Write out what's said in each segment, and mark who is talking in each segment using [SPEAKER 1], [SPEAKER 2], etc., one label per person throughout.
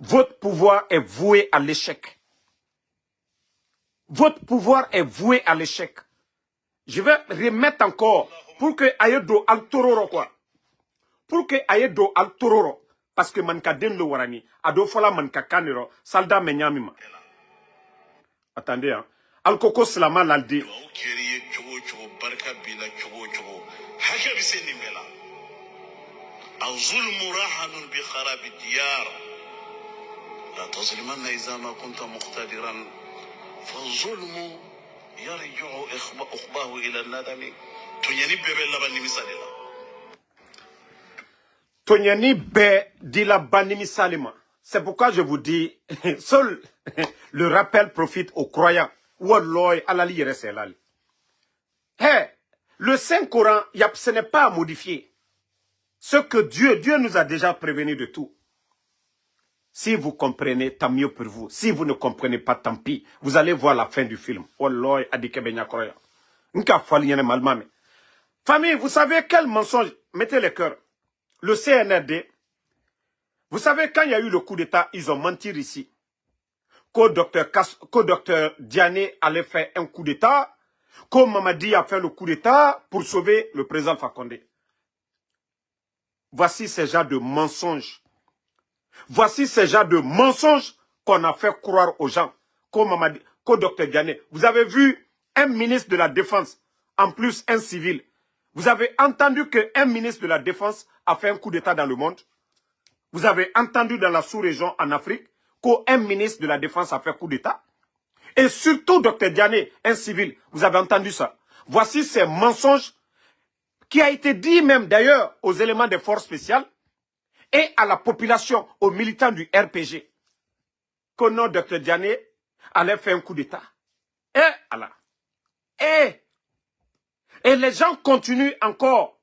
[SPEAKER 1] votre pouvoir est voué à l'échec. Votre pouvoir est voué à l'échec. Je vais remettre encore pour que Ayedo al Tororo quoi. Pour que Ayedo al Tororo. Parce que manka den lo warani. Ado fola manka kanero. Salda menyamima. Attendez hein. Al koko slama laldi.
[SPEAKER 2] لا تظلمن إذا ما كنت مقتدرا فالظلم يرجع أخباه إلى الندم تنيني بيبي لبني مثالي
[SPEAKER 1] Tonyani be di la banimi salima. C'est pourquoi je vous dis, seul le rappel profite aux croyants. Walloy alali yereselali. Hey, le Saint-Coran, ce n'est pas à modifier. Ce que Dieu nous a déjà prévenu de tout. Si vous comprenez, tant mieux pour vous. Si vous ne comprenez pas, tant pis. Vous allez voir la fin du film. Walloy adike benya croyant. Nka fali yene malmame. Famille, vous savez quel mensonge? Mettez les cœurs. Le CNRD, vous savez, quand il y a eu le coup d'État, ils ont menti ici. Qu'au docteur Diané allait faire un coup d'État, qu'au Mamadi a fait le coup d'État pour sauver le président Fakonde. Voici ces genres de mensonges. Voici ces genres de mensonges qu'on a fait croire aux gens. Qu'au docteur Diané. Vous avez vu un ministre de la Défense, en plus un civil. Vous avez entendu qu'un ministre de la Défense a fait un coup d'État dans le monde. Vous avez entendu dans la sous-région en Afrique qu'un ministre de la Défense a fait un coup d'État. Et surtout, Dr Diané, un civil, vous avez entendu ça. Voici ces mensonges qui a été dit même d'ailleurs aux éléments des forces spéciales et à la population, aux militants du RPG. Que non, Dr Diané allait faire un coup d'État. Et Allah. Et les gens continuent encore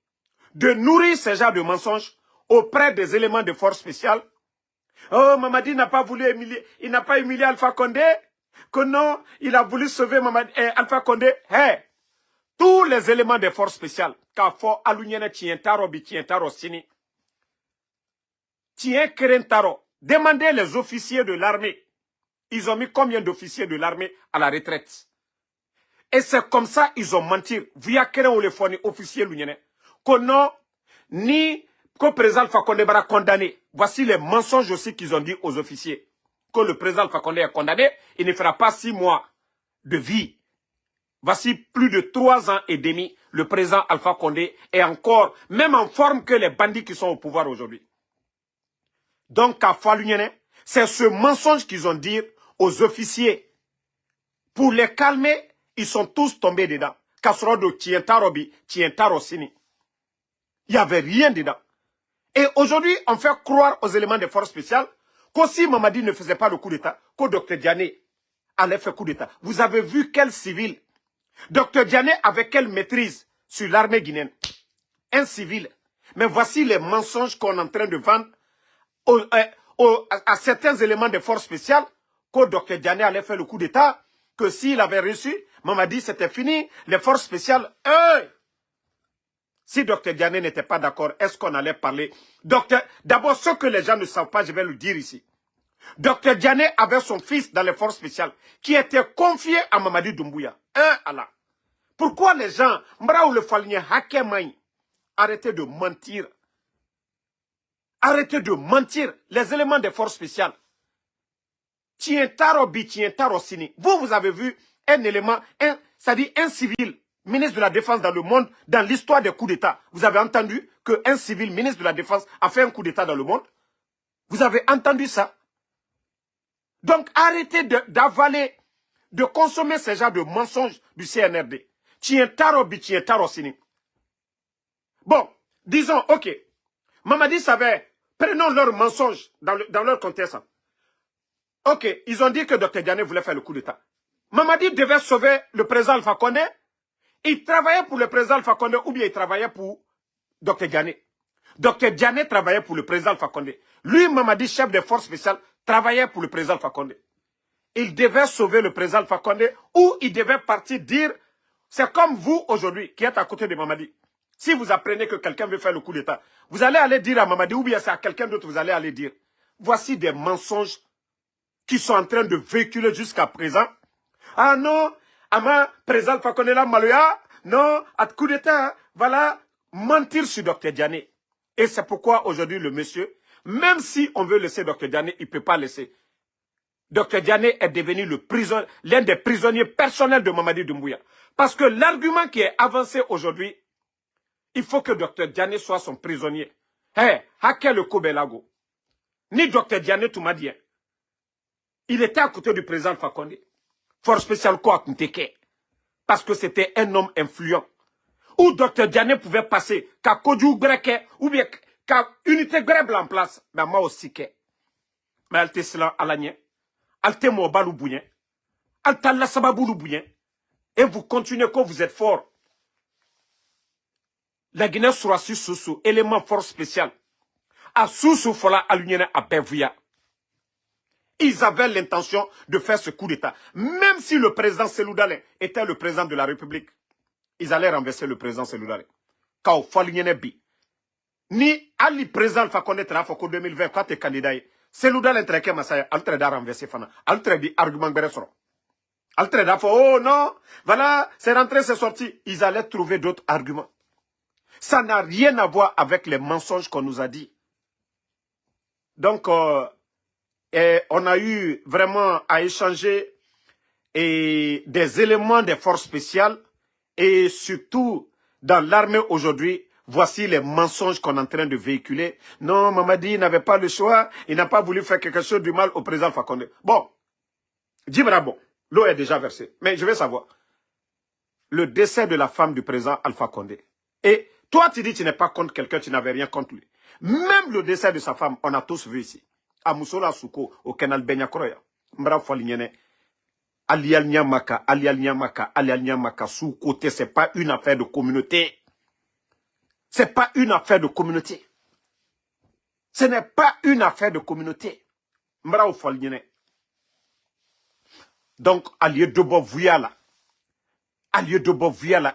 [SPEAKER 1] de nourrir ces genres de mensonges auprès des éléments de force spéciale. Oh, Mamadi n'a pas voulu humilier, il n'a pas humilié Alpha Condé. Que non, il a voulu sauver Alpha Condé. Hey, tous les éléments de force spéciale, Kafo, Alunyene, Tientaro, Bitientaro, Sini, Tien Kerentaro, demandez les officiers de l'armée. Ils ont mis combien d'officiers de l'armée à la retraite? Et c'est comme ça ils ont menti. Via Keren ou les officiers l'Union. Que non, ni que le président Alpha Condé va condamner. Voici les mensonges aussi qu'ils ont dit aux officiers. Que le président Alpha Condé est condamné, il ne fera pas 6 mois de vie. Voici plus de 3 ans et demi, le président Alpha Condé est encore, même en forme que les bandits qui sont au pouvoir aujourd'hui. Donc, à Falunyene, c'est ce mensonge qu'ils ont dit aux officiers. Pour les calmer, ils sont tous tombés dedans. Kasrodo, Tientarobi, Tientarosini. Il n'y avait rien dedans. Et aujourd'hui, on fait croire aux éléments des forces spéciales qu'aussi Mamadi ne faisait pas le coup d'État, qu'au Dr Diané allait faire coup d'État. Vous avez vu quel civil? Dr Diané avait quelle maîtrise sur l'armée guinéenne? Un civil. Mais voici les mensonges qu'on est en train de vendre à certains éléments des forces spéciales, qu'au Dr Diané allait faire le coup d'État, que s'il avait reçu, Mamadi c'était fini, les forces spéciales, si Dr Diané n'était pas d'accord, est-ce qu'on allait parler? D'abord, ce que les gens ne savent pas, je vais le dire ici. Dr Diané avait son fils dans les forces spéciales, qui était confié à Mamadi Doumbouya. Allah. Pourquoi les gens, arrêtez de mentir. Arrêtez de mentir. Les éléments des forces spéciales. Vous avez vu un élément, c'est-à-dire un civil, ministre de la Défense dans le monde, dans l'histoire des coups d'État. Vous avez entendu qu'un civil, ministre de la Défense, a fait un coup d'État dans le monde? Vous avez entendu ça? Donc arrêtez d'avaler, de consommer ces genres de mensonges du CNRD. Bon, disons, ok, Mamadi savait, prenons leurs mensonges dans leur contexte. Ok, ils ont dit que Dr Diané voulait faire le coup d'État. Mamadi devait sauver le président Alpha Condé. Il travaillait pour le président Alpha Condé ou bien il travaillait pour Dr Diané. Dr Diané travaillait pour le président Alpha Condé. Lui, Mamadi, chef des forces spéciales, travaillait pour le président Alpha Condé. Il devait sauver le président Alpha Condé ou il devait partir dire, c'est comme vous aujourd'hui qui êtes à côté de Mamadi. Si vous apprenez que quelqu'un veut faire le coup d'État, vous allez aller dire à Mamadi ou bien c'est à quelqu'un d'autre vous allez aller dire. voici des mensonges qui sont en train de véhiculer jusqu'à présent. Ah non, Ama, président Fakonela Maloya, non, à coup d'état, voilà, mentir sur Dr Diané. Et c'est pourquoi aujourd'hui le monsieur, même si on veut laisser Dr Diané, il ne peut pas laisser. Dr Diané est devenu l'un des prisonniers personnels de Mamadi Doumbouya. Parce que l'argument qui est avancé aujourd'hui, il faut que Dr Diané soit son prisonnier. Hé, Hakel le Kobelago. Ni Dr Diané Toumadien. Il était à côté du président Fakonde. Force spéciale quoi Nteke. Parce que c'était un homme influent. Où Dr Diané pouvait passer, qu'à Kodjou Breke, ou bien qu'à unité Greble en place. Mais moi aussi que. Mais elle te cela à l'année. Elle te mobalou bouyen. Elle te la sababou bouyen. Et vous continuez quand vous êtes fort. La Guinée sera sur Soussou, élément force spécial. À Soussou, Fola, à l'Union, à Bevouya. Ils avaient l'intention de faire ce coup d'État. Même si le président Selou Dalein était le président de la République, ils allaient renverser le président Selou Dalein. Quand il bi. Ni Ali président Fakonde Trafoko 2020, quand tu es candidat, Selou Dalein traquait Massaya, al traité renverser Fana, al traité argument Beresoro. Al traité oh non, voilà, c'est rentré, c'est sorti. Ils allaient trouver d'autres arguments. Ça n'a rien à voir avec les mensonges qu'on nous a dit. Donc, on a eu vraiment à échanger des éléments des forces spéciales et surtout dans l'armée aujourd'hui, voici les mensonges qu'on est en train de véhiculer. Non, Mamadi n'avait pas le choix, il n'a pas voulu faire quelque chose du mal au président Fakonde. Bon, dis-moi bon, l'eau est déjà versée, mais je veux savoir, le décès de la femme du président Alpha Condé, et toi tu dis que tu n'es pas contre quelqu'un, tu n'avais rien contre lui. Même le décès de sa femme, on a tous vu ici. À Moussola Souko, au canal Benyakroya. Mbra Folignene. Alial Nyamaka, sous côté, c'est pas une affaire de communauté. C'est pas une affaire de communauté. Ce n'est pas une affaire de communauté. Mbra Folignene. Donc, à lieu de Bovuyala,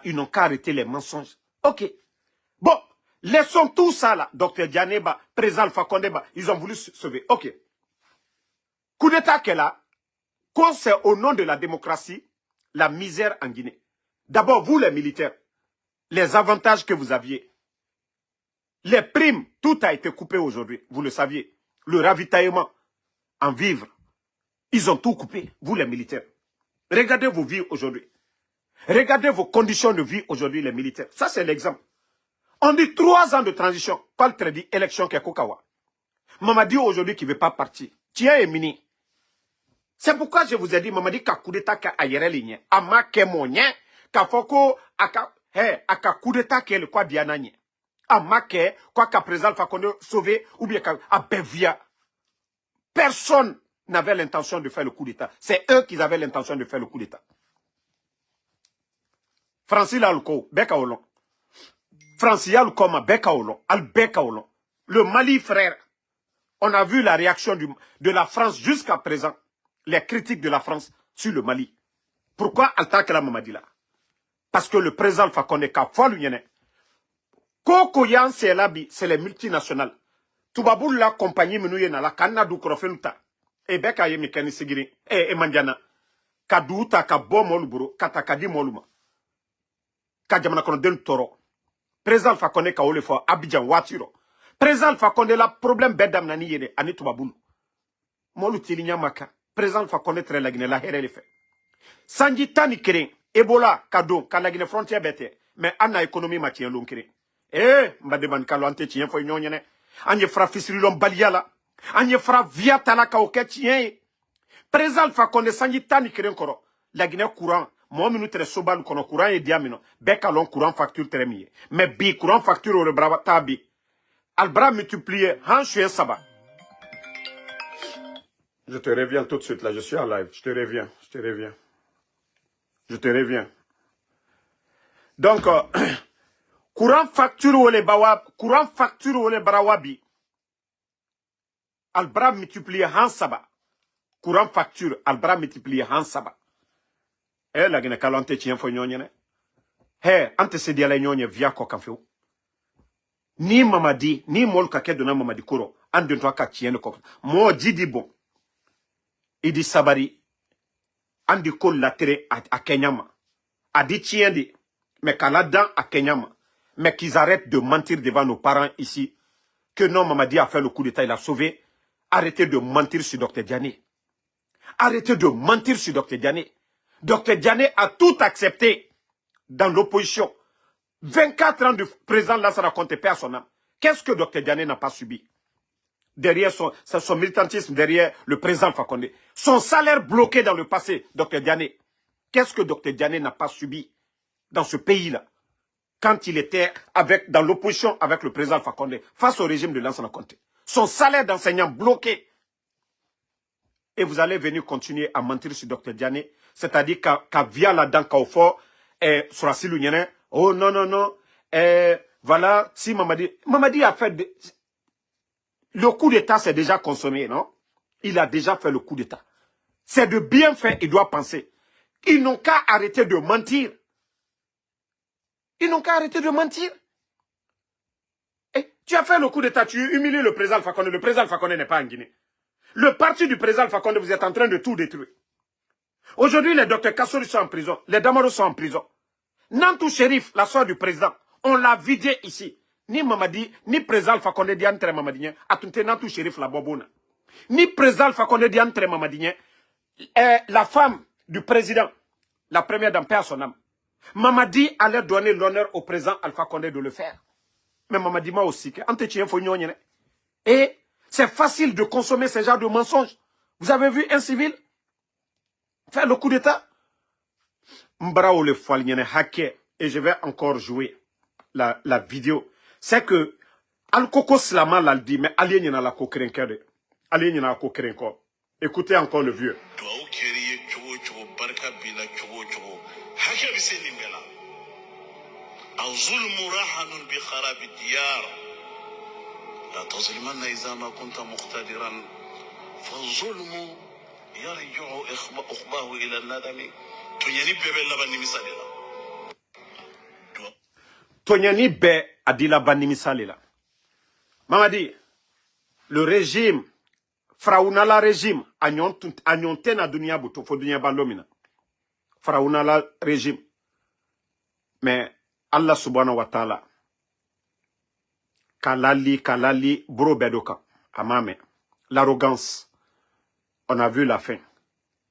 [SPEAKER 1] ils n'ont qu'à arrêter les mensonges. Ok. Bon. Laissons tout ça là, Dr Dianeba, président Alpha Condeba, ils ont voulu se sauver. Ok. Coup d'état qu'elle a, quand c'est au nom de la démocratie, la misère en Guinée. D'abord, vous les militaires, les avantages que vous aviez, les primes, tout a été coupé aujourd'hui, vous le saviez. Le ravitaillement en vivres, ils ont tout coupé, vous les militaires. Regardez vos vies aujourd'hui. Regardez vos conditions de vie aujourd'hui, les militaires. Ça, c'est l'exemple. On dit 3 ans de transition. Pas le crédit, élection qui est Kokawa. Mamadi aujourd'hui qui ne veut pas partir. Tiens, Emini. C'est pourquoi je vous ai dit, Mamadi, qu'à coup d'état qu'à aéré ligne. Ama kemonien, qu'à foko, aka coup d'état qu'est le quoi diananye. Ama ke, quoi qu'à présent, Fakonde sauver, ou bien qu'à Bevia. Personne n'avait l'intention de faire le coup d'état. C'est eux qui avaient l'intention de faire le coup d'état. Francis Lalko, Beka Olon. Francial comme Bekaolo, Al-Bekaolo. Le Mali, frère, on a vu la réaction de la France jusqu'à présent, les critiques de la France sur le Mali. Pourquoi attaque la Mamadi là? Parce que le président Fakonde Kafwa l'Union. Kokoyan c'est labi, c'est les multinationales. Toubaboul la compagnie menouye na la Kanadou Krofenuta. Et Beka ye Mekani Sigiri, et Mandiana. Kadouta Kabo Moluburo, Katakadi Moluma. Kadjamana Konodel Toro. Président Fakonde ka ole fo Abidjan Watiro. Président Fakonde la problème bedam nani yene ani Toubaboul. Molu tilinya maka. Président Fakonde très la Guinée la here le fait. Sanji tani keren Ebola kado ka la Guinée frontière bete mais ana économie ma tien long keren. Mbade ban kalo ante tien fo nyonyene. Anye fra fisri lom baliala. Anye fra via tala ka oke tien. Président Fakonde sanji tani keren koro. La Guinée courant moi, nous sommes sobal kono courant et diamino. Bekalon courant facture très mieux. Mais bi courant facture au brava tabi. Albra multiplié. Han chien sabbat. Je te reviens tout de suite là. Je suis en live. Je te reviens. Donc, courant facture au les brawabi. Albra multiplié han sabbat. Courant facture. Albra multiplié han sabbat. La Guinée kalante tien fo nyonyene. Ante se dia la nyonye via ko kanfeu. Ni Mamadi, ni mol ka kedona Mamadi koro. an de toi ka tienne ko mo jidi bon idi sabari andi ko latere à Kenyama a dit tiende mais kala dan à Kenyama mais qu'ils arrêtent de mentir devant nos parents ici que non Mamadi a fait le coup d'état il a sauvé. Arrêtez de mentir sur Dr Diané. Arrêtez de mentir sur Dr Diané. Dr Diané a tout accepté dans l'opposition. 24 ans de président Lansana Conté perd son âme. Qu'est-ce que Dr Diané n'a pas subi? Derrière son militantisme, derrière le président Fakonde. Son salaire bloqué dans le passé, Dr Diané. Qu'est-ce que Dr Diané n'a pas subi dans ce pays-là? Quand il était dans l'opposition avec le président Fakonde, face au régime de Lansana Conté. Son salaire d'enseignant bloqué. Et vous allez venir continuer à mentir sur Dr Diané. C'est-à-dire qu'à via la dent Kaufort, sur la Silounienne, oh non, non, non, voilà, si Mamadi a fait... Le coup d'État s'est déjà consommé, non? Il a déjà fait le coup d'État. C'est de bien faire, il doit penser. Ils n'ont qu'à arrêter de mentir. Ils n'ont qu'à arrêter de mentir. Et tu as fait le coup d'État, tu humilies le président Fakonde. Le président Fakonde n'est pas en Guinée. Le parti du président Fakonde, vous êtes en train de tout détruire. Aujourd'hui, les docteurs Kassori sont en prison. Les Damaro sont en prison. Nantou Shérif, la soeur du président, on l'a vidé ici. Ni Mamadi, ni président Fakonde Diantre Mamadien, a tunté Nantou Shérif la bobona. Ni président Fakonde Diantre Mamadien, la femme du président, la première dame, perd son âme. Mamadi allait donner l'honneur au président Alpha Condé de le faire. Mais Mamadi m'a aussi que et c'est facile de consommer ce genre de mensonges. Vous avez vu un civil faire le coup d'état? Mbrao le foalnyene hacker, et je vais encore jouer la vidéo. C'est que Al-Koko Slama l'a dit, mais Alien n'a la kokrenkade. Alien n'a la kokrenko. Écoutez encore le vieux.
[SPEAKER 2] الظلم راهن بخراب الديار لا تظلمن إذا ما كنت مقتدرا فالظلم يرجع أخباه إلى الندم تنيني بebe labani misalela
[SPEAKER 1] Tonyani be adila bani misalela. Mamadi, le régime Fraounala régime anyonte na dunia buto fo dunia balomina. Fraounala régime. Mais Allah subhanahu wa ta'ala kalali bro bedoka amame l'arrogance on a vu la fin.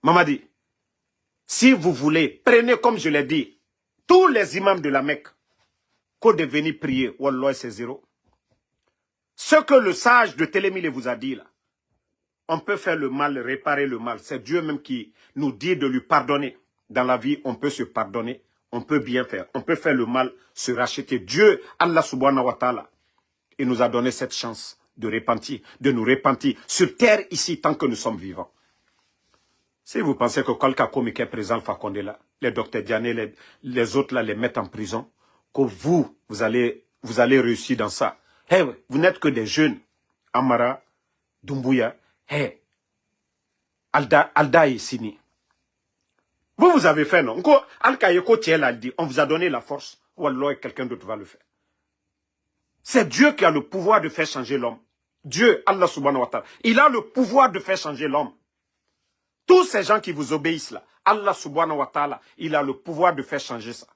[SPEAKER 1] Mamadi, si vous voulez, prenez comme je l'ai dit tous les imams de la Mecque qu'au devenir prier wallah c'est zéro. Ce que le sage de Télémile vous a dit là, on peut faire le mal, réparer le mal, c'est Dieu même qui nous dit de lui pardonner. Dans la vie on peut se pardonner. On peut bien faire. On peut faire le mal, se racheter. Dieu, Allah subhanahu wa ta'ala, il nous a donné cette chance de repentir, de nous repentir sur terre ici tant que nous sommes vivants. Si vous pensez que quelqu'un comme qui est présent, Fakonde là, les docteurs Diané, les autres là, les mettent en prison, que vous allez réussir dans ça. Hey, vous n'êtes que des jeunes. Amara, Doumbouya, hey, Alda et Sini. Vous avez fait, non? On vous a donné la force. Ou alors quelqu'un d'autre va le faire. C'est Dieu qui a le pouvoir de faire changer l'homme. Dieu, Allah subhanahu wa ta'ala, il a le pouvoir de faire changer l'homme. Tous ces gens qui vous obéissent là, Allah subhanahu wa ta'ala, il a le pouvoir de faire changer ça.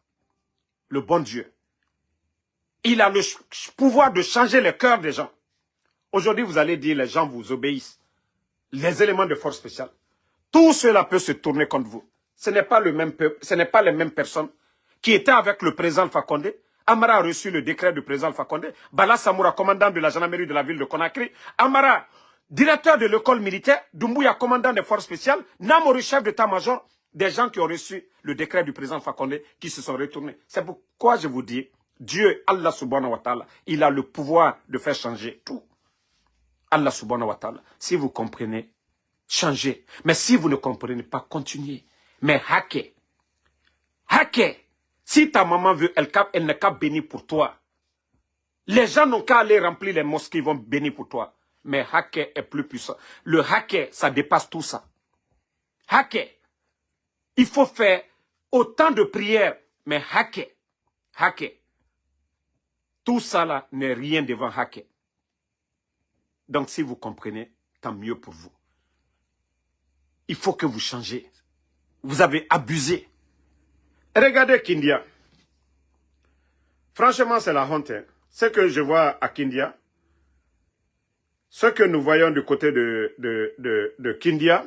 [SPEAKER 1] Le bon Dieu. Il a le pouvoir de changer le cœur des gens. Aujourd'hui, vous allez dire, les gens vous obéissent. Les éléments de force spéciale. Tout cela peut se tourner contre vous. Ce n'est pas le même peuple, ce n'est pas les mêmes personnes qui étaient avec le président Fakonde. Amara a reçu le décret du président Fakonde. Bala Samoura, commandant de la gendarmerie de la ville de Conakry. Amara, directeur de l'école militaire. Doumbouya, commandant des forces spéciales. Namori, chef d'état-major. Des gens qui ont reçu le décret du président Fakonde qui se sont retournés. C'est pourquoi je vous dis, Dieu, Allah subhanahu wa ta'ala, il a le pouvoir de faire changer tout. Allah subhanahu wa ta'ala, si vous comprenez, changez. Mais si vous ne comprenez pas, continuez. Mais hacker. Hacker. Si ta maman veut, elle n'est qu'à bénir pour toi. Les gens n'ont qu'à aller remplir les mosquées, ils vont bénir pour toi. Mais hacker est plus puissant. Le hacker, ça dépasse tout ça. Hacker. Il faut faire autant de prières. Mais hacker. Hacker. Tout ça là n'est rien devant hacker. Donc si vous comprenez, tant mieux pour vous. Il faut que vous changez. Vous avez abusé. Regardez Kindia. Franchement, c'est la honte. Hein. Ce que je vois à Kindia, ce que nous voyons du côté de Kindia,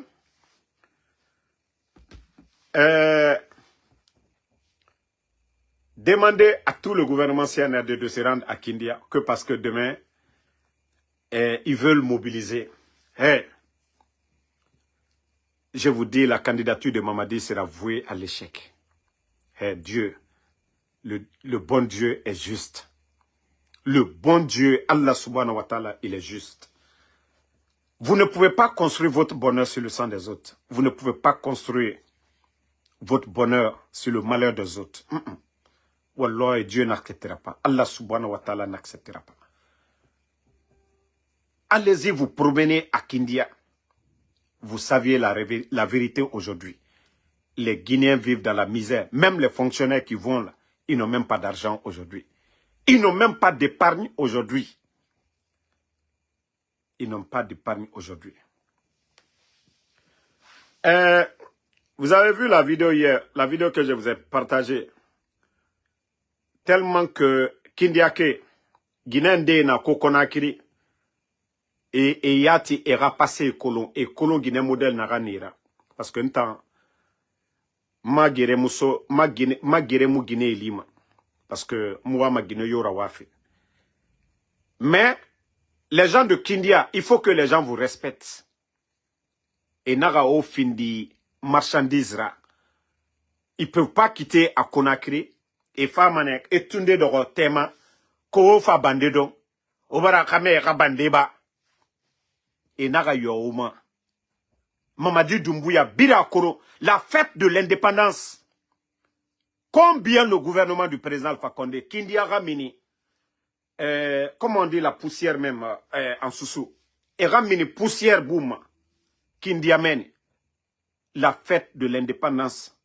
[SPEAKER 1] demandez à tout le gouvernement CNRD de se rendre à Kindia, que parce que demain, ils veulent mobiliser. Hey, je vous dis, la candidature de Mamadi sera vouée à l'échec. Hey, Dieu, le bon Dieu est juste. Le bon Dieu, Allah subhanahu wa ta'ala, il est juste. Vous ne pouvez pas construire votre bonheur sur le sang des autres. Vous ne pouvez pas construire votre bonheur sur le malheur des autres. Wallah, Dieu n'acceptera pas. Allah subhanahu wa ta'ala n'acceptera pas. Allez-y vous promener à Kindia. Vous saviez la vérité aujourd'hui. Les Guinéens vivent dans la misère. Même les fonctionnaires qui vont là, ils n'ont même pas d'argent aujourd'hui. Ils n'ont même pas d'épargne aujourd'hui. Ils n'ont pas d'épargne aujourd'hui. Vous avez vu la vidéo hier, la vidéo que je vous ai partagée. Tellement que Kindiake, Guinéen na Kokonakiri, et Yati est rapassé et Colon Guinée modèle n'a rien. Parce que temps, ma Guinée Lima. Parce que moi, ma Guinée Yora Wafi. Mais, les gens de Kindia, il faut que les gens vous respectent. Et Naga au Findi, marchandise ra. Ils ne peuvent pas quitter à Conakry. Et Famanek, et Tunde de Tema, Ko Fa Bandedon, Obara Kame Rabandeba. Et Naga Youma. Mamadi Doumbouya, Bira Koro, la fête de l'indépendance. Combien le gouvernement du président Alpha Condé, Kindia Ramini, comment on dit la poussière même en Soussou, et Ramini poussière boum, Kindia mène, la fête de l'indépendance.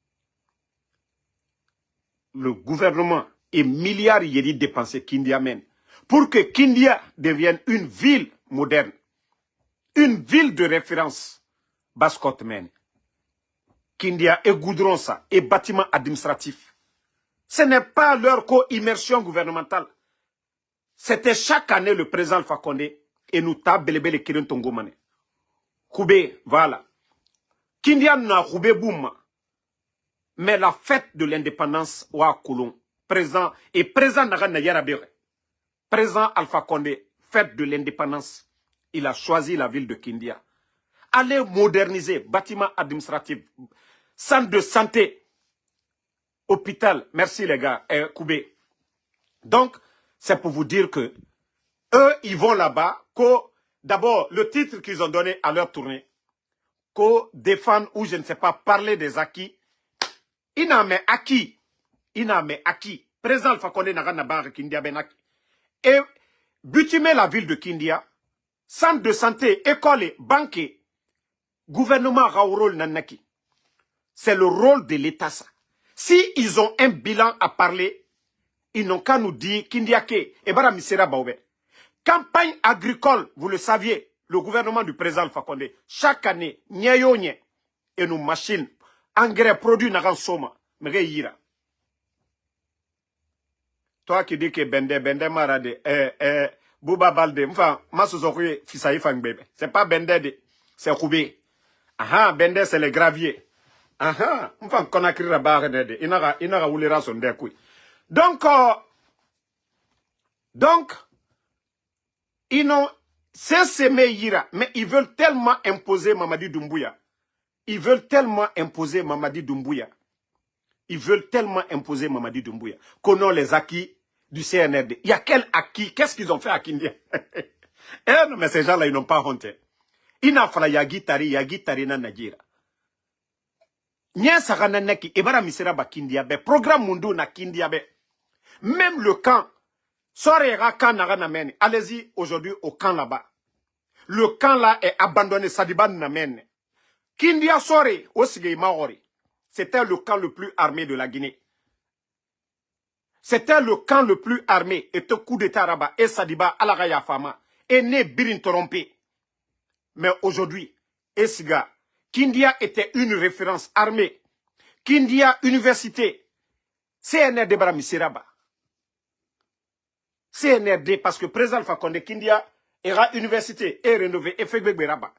[SPEAKER 1] Le gouvernement et milliards yéri dépensés Kindia mène, pour que Kindia devienne une ville moderne, une ville de référence, Baskot mène. Kindia et goudron ça, et bâtiment administratif. Ce n'est pas leur co-immersion gouvernementale. C'était chaque année le président Alpha Condé et nous tabelebe le Kirin Tongomane. Koubé, voilà. Kindia n'a Koubé boum. Mais la fête de l'indépendance, wa Koulon, président, et président Nagan Yarabere, président Alpha Condé, fête de l'indépendance, il a choisi la ville de Kindia. Allez moderniser, bâtiment administratif, centre de santé, hôpital, merci les gars, Koubé. Donc, c'est pour vous dire que eux, ils vont là-bas, d'abord, le titre qu'ils ont donné à leur tournée, défendre ou je ne sais pas, parler des acquis. Il n'a mais acquis. Il n'a mais acquis. Président Alpha Condé n'a pas Kindia Benaki. Et bitumer la ville de Kindia, centre de santé, école, banque, gouvernement Raourol Nanaki. C'est le rôle de l'État, ça. Si ils ont un bilan à parler, ils n'ont qu'à nous dire Kindiake et Bara Misera Baoube. Campagne agricole, vous le saviez, le gouvernement du président Alpha Condé, chaque année, et nos machines, engrais, produits, n'agan soma, mais yira. Toi qui dis que Bende Marade, Bouba Balde, enfin, Masuzokwe, Fisaï Fang Bébé. C'est pas Bende, c'est Koubé. Ah, Bende, c'est les graviers. Ah, enfin, Conakry Rabar, Inara Oulera son découi. Donc, ils n'ont cessé Yira, mais ils veulent tellement imposer Mamadi Doumbouya. Ils veulent tellement imposer Mamadi Doumbouya. Ils veulent tellement imposer Mamadi Doumbouya. Qu'on les acquis du CNRD. Il y a quel acquis? Qu'est-ce qu'ils ont fait à Kindia? Non, mais ces gens-là, ils n'ont pas honte. Ils n'ont pas Yagi Tari na Nagira. Nyen Sarana Neki, Ebara Misera ba Kindia be, programme Mundo na Kindia be. Même le camp, Sorera camp Naranamene, allez-y aujourd'hui au camp là-bas. Le camp là est abandonné, Sadiban Namen. Kindia Sore, Osigei Maori. C'était le camp le plus armé de la Guinée. C'était le camp le plus armé. Et te coup d'état Rabat, et Sadiba, Alagaya Fama, et né Birin Torompe. Mais aujourd'hui, Esiga, Kindia était une référence armée. Kindia, université. CNRD Barami Siraba. CNRD, parce que président Alpha Condé, Kindia, era université, et rénové, et fait Beraba.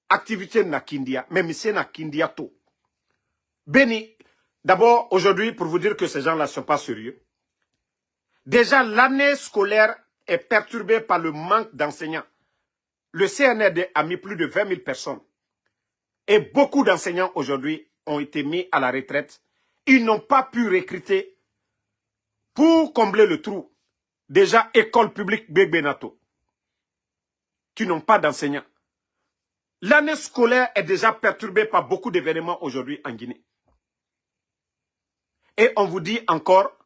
[SPEAKER 1] Activité na Kindia, même si na Kindia tout. Béni, d'abord, aujourd'hui, pour vous dire que ces gens-là ne sont pas sérieux. Déjà, l'année scolaire est perturbée par le manque d'enseignants. Le CNRD a mis plus de 20 000 personnes. Et beaucoup d'enseignants aujourd'hui ont été mis à la retraite. Ils n'ont pas pu recruter pour combler le trou. Déjà, école publique Begbenato, qui n'ont pas d'enseignants. L'année scolaire est déjà perturbée par beaucoup d'événements aujourd'hui en Guinée. Et on vous dit encore,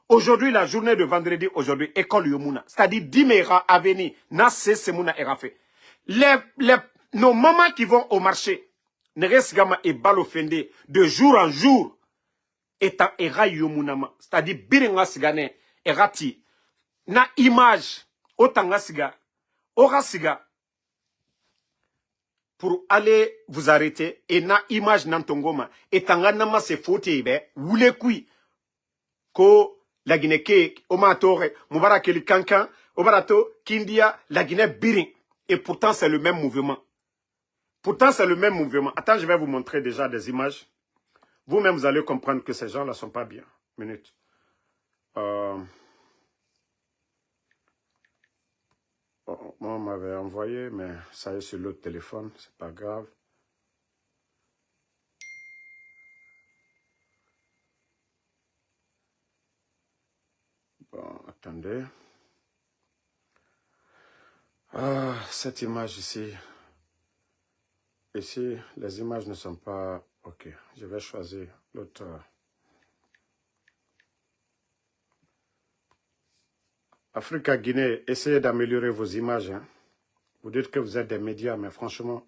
[SPEAKER 1] aujourd'hui, la journée de vendredi, aujourd'hui, école Yomuna, c'est-à-dire Dimera Aveni, Nasse Semuna Erafe. Nos mamans qui vont au marché, Neresgama et Balofende, de jour en jour, étant Era Yomunama, c'est-à-dire Biringa Sigane, Erati, na image, Otanga Siga, Ora Siga, pour aller vous arrêter, et na image Nantongoma, et Tanganama se faute, Wule Kui, Ko la Guinée ke, Omatore, Moubarakeli Kankan, Obarato, Kindia, la Guinée Biring. Et pourtant, c'est le même mouvement. Pourtant, c'est le même mouvement. Attends, je vais vous montrer déjà des images. Vous-même, vous allez comprendre que ces gens-là ne sont pas bien. Minute. Moi, on m'avait envoyé, mais ça y est sur l'autre téléphone. C'est pas grave. Bon, attendez. Cette image ici. Ici, les images ne sont pas... Ok, je vais choisir l'autre. Africa, Guinée, essayez d'améliorer vos images. Hein. Vous dites que vous êtes des médias, mais franchement,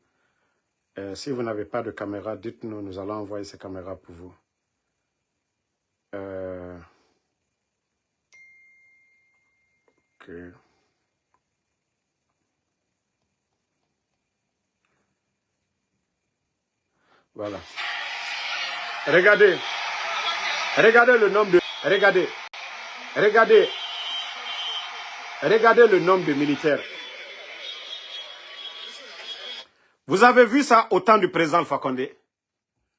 [SPEAKER 1] si vous n'avez pas de caméra, dites-nous, nous allons envoyer ces caméras pour vous. Ok. Voilà. Regardez. Regardez le nombre de... Regardez. Regardez. Regardez le nombre de militaires. Vous avez vu ça au temps du président Alpha Condé?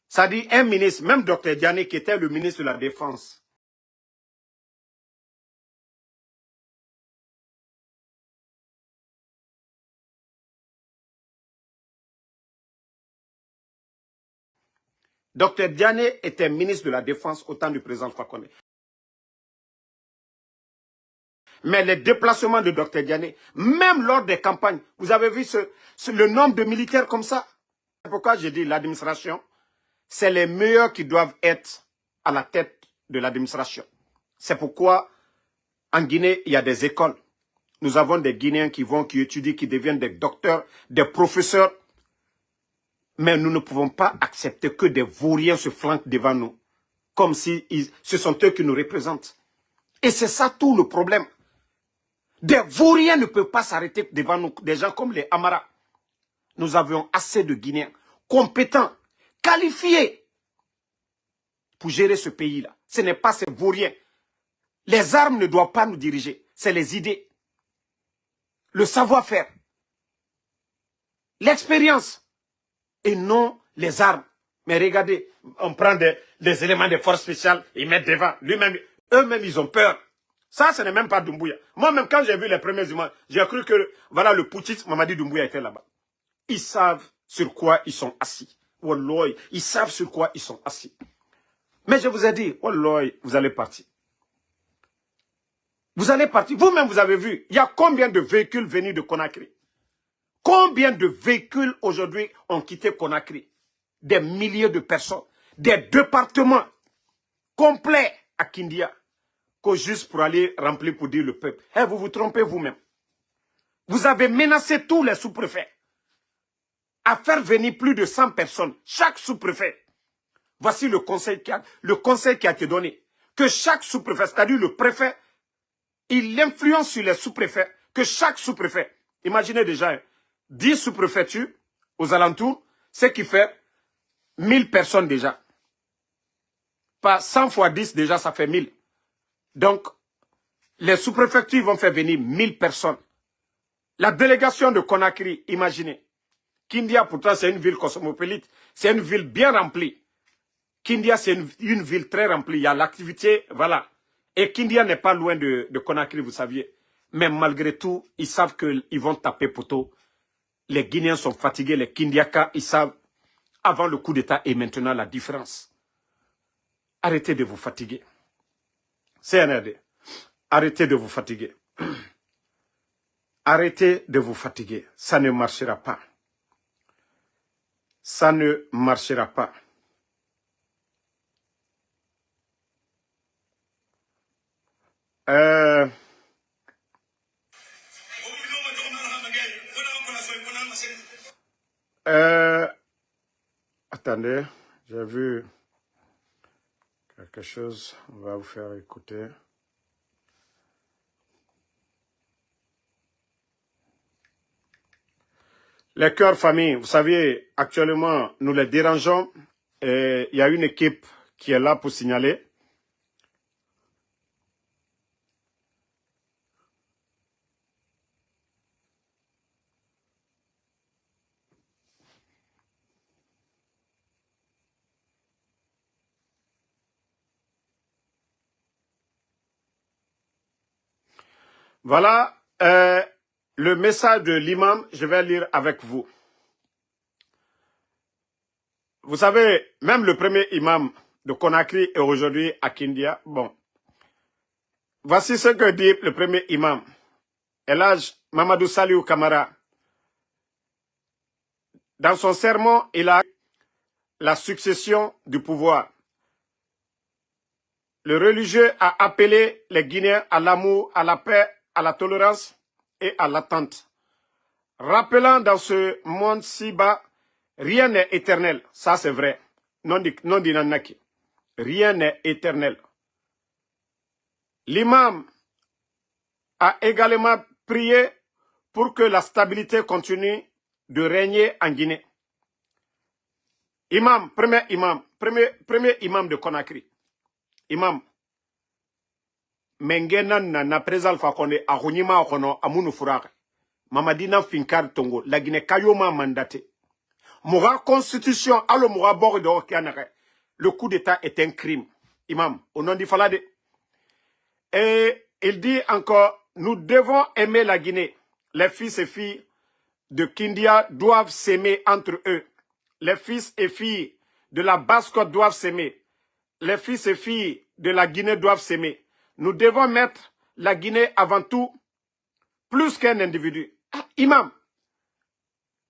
[SPEAKER 1] Ça dit un ministre, même Dr Diané qui était le ministre de la Défense. Dr Diané était ministre de la Défense au temps du président Alpha Condé. Mais les déplacements de Dr Diané, même lors des campagnes, vous avez vu le nombre de militaires comme ça? C'est pourquoi j'ai dit l'administration, c'est les meilleurs qui doivent être à la tête de l'administration. C'est pourquoi en Guinée, il y a des écoles. Nous avons des Guinéens qui étudient, qui deviennent des docteurs, des professeurs. Mais nous ne pouvons pas accepter que des vauriens se flanquent devant nous. Comme si ce sont eux qui nous représentent. Et c'est ça tout le problème. Des vauriens ne peuvent pas s'arrêter devant nous. Des gens comme les Amara. Nous avions assez de Guinéens compétents, qualifiés pour gérer ce pays-là. Ce n'est pas ces vauriens. Les armes ne doivent pas nous diriger. C'est les idées. Le savoir-faire. L'expérience. Et non les armes. Mais regardez, on prend des éléments de force spéciale, ils mettent devant. Eux-mêmes, ils ont peur. Ça, ce n'est même pas Doumbouya. Moi-même, quand j'ai vu les premières images, j'ai cru que, voilà, le putschiste Mamadi Doumbouya était là-bas. Ils savent sur quoi ils sont assis. Walloy, ils savent sur quoi ils sont assis. Mais je vous ai dit, Walloy, vous allez partir. Vous allez partir. Vous-même, vous avez vu, il y a combien de véhicules venus de Conakry? Combien de véhicules aujourd'hui ont quitté Conakry? Des milliers de personnes. Des départements complets à Kindia. Que juste pour aller remplir pour dire le peuple. Hey, vous vous trompez vous-même. Vous avez menacé tous les sous-préfets à faire venir plus de 100 personnes. Chaque sous-préfet. Voici le conseil qui a été donné. Que chaque sous-préfet, c'est-à-dire le préfet, il influence sur les sous-préfets. Que chaque sous-préfet, imaginez déjà, 10 sous-préfectures aux alentours, ce qui fait 1000 personnes déjà. Pas 100 fois 10 déjà, ça fait 1000. Donc, les sous-préfectures vont faire venir 1000 personnes. La délégation de Conakry, imaginez. Kindia, pourtant, c'est une ville cosmopolite. C'est une ville bien remplie. Kindia, c'est une ville très remplie. Il y a l'activité, voilà. Et Kindia n'est pas loin de Conakry, vous saviez. Mais malgré tout, ils savent qu'ils vont taper poteau. Les Guinéens sont fatigués, les Kindiaka, ils savent avant le coup d'État et maintenant la différence. Arrêtez de vous fatiguer. CNRD, arrêtez de vous fatiguer. Arrêtez de vous fatiguer. Ça ne marchera pas. Ça ne marchera pas. Attendez, j'ai vu quelque chose. On va vous faire écouter. Les cœurs famille, vous savez, actuellement, nous les dérangeons. Et il y a une équipe qui est là pour signaler. Voilà le message de l'imam, je vais lire avec vous. Vous savez, même le premier imam de Conakry est aujourd'hui à Kindia. Bon, voici ce que dit le premier imam, Elhadj Mamadou Saliou Kamara. Dans son sermon, il a la succession du pouvoir. Le religieux a appelé les Guinéens à l'amour, à la paix, à la tolérance et à l'attente. Rappelant dans ce monde si bas, rien n'est éternel. Ça, c'est vrai. Non dit Nanaki. Rien n'est éternel. L'imam a également prié pour que la stabilité continue de régner en Guinée. Imam, premier imam de Conakry. Imam, Mengenan na présal fa konde a hunyima kono amunu furaka. Mamadina finkar tongo la Guinée kayoma mandaté. Moura constitution alo moura bordo kianare. Le coup d'état est un crime. Imam, au nom du Falade. Et il dit encore, nous devons aimer la Guinée. Les fils et filles de Kindia doivent s'aimer entre eux. Les fils et filles de la Basse-Côte doivent s'aimer. Les fils et filles de la Guinée doivent s'aimer. Nous devons mettre la Guinée avant tout, plus qu'un individu. Ah, imam,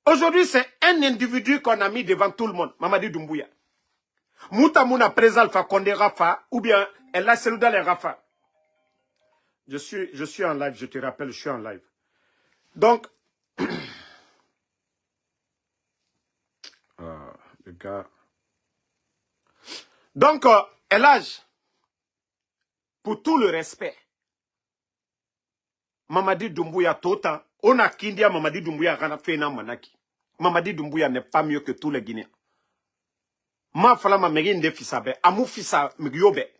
[SPEAKER 1] aujourd'hui c'est un individu qu'on a mis devant tout le monde, Mamadi Doumbouya. Moutamouna présal fa Kondé Rafa, ou bien Ella Selouda les Rafa. Je suis en live, je te rappelle, je suis en live. Donc, le gars. Donc, Elhadj, pour tout le respect, Mamadi Doumbouya Tota, on a Kindia Mamadi Doumbouya Rana Fena Manaki. Mamadi Doumbouya n'est pas mieux que tous les Guinéens. Ma fala ma megi nde fisa be, amu fisa mgyobe.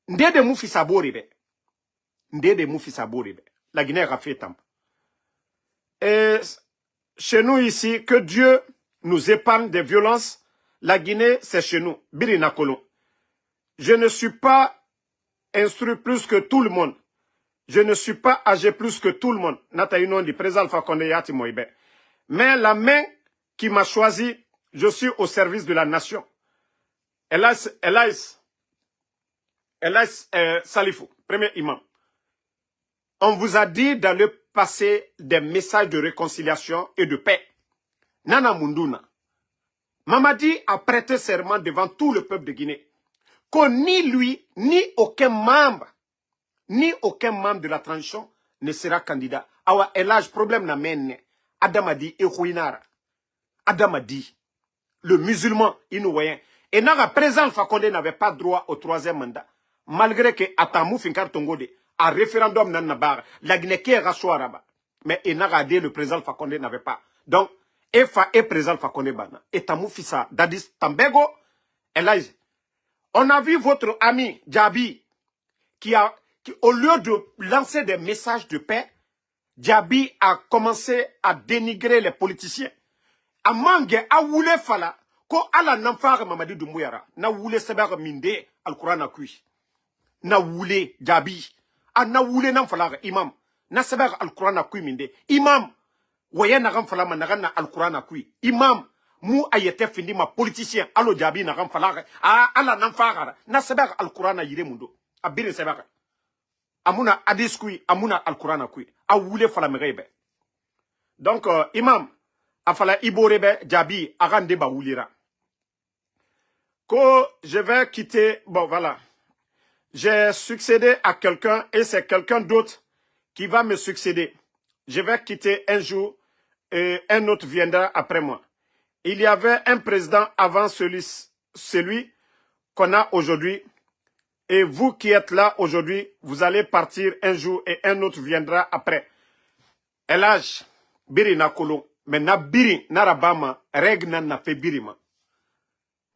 [SPEAKER 1] Ndede mu fisa boribe. Ndede mu fisa boribe. La Guinée a fait tant. Et chez nous ici, que Dieu nous épargne des violences. La Guinée, c'est chez nous. Birina Kolon. Je ne suis pas instruit plus que tout le monde. Je ne suis pas âgé plus que tout le monde. Nataïnon dit présent Fakonde Yati Moïbe. Mais la main qui m'a choisi, je suis au service de la nation. Elhadj Salifou, premier imam. On vous a dit d'aller passer des messages de réconciliation et de paix. Nana Munduna. Mamadi a prêté serment devant tout le peuple de Guinée que ni lui, ni aucun membre de la transition ne sera candidat. Awa Elhadj problème na menne. Adamadi et Kouinara. Adamadi, le musulman inouïen. Et n'a présent Fakonde n'avait pas droit au troisième mandat. Malgré que Atamou Finkar Tongode, à référendum nan nabar, la Guinée qui est rassoiraba. Mais Enagade, le président Fakonde n'avait pas. Donc, EFA et président Fakonde Bana. Et Tamou Fissa, Dadis Tambego, Elijah. On a vu votre ami Djabi, qui, au lieu de lancer des messages de paix, Djabi a commencé à dénigrer les politiciens. A mange a wule fala, ko ala namfare Mamadi Doumbouya, na wule seber minde, al-Quran a kui. Na wule Djabi. A na wule nam fala imam. Na seber al-Quran a kui minde. Imam. Woye na ram fala managan na al-Quran a kui. Imam. Mou ayete findi ma politicien. Alo Djabi na ram fala. A ala namfare. Na seber al-Quran a yire mundo. A bire seber. Amuna hadis kui. Amuna al-Quran a kui. A wule fala merebe. Donc, imam. Afala Iborebe Djabi Arande Baoulira. Que je vais quitter. Bon, voilà. J'ai succédé à quelqu'un et c'est quelqu'un d'autre qui va me succéder. Je vais quitter un jour et un autre viendra après moi. Il y avait un président avant celui qu'on a aujourd'hui. Et vous qui êtes là aujourd'hui, vous allez partir un jour et un autre viendra après. Elage, Biri Nakolo. Mais na biri, na rabama, règle na fait birima.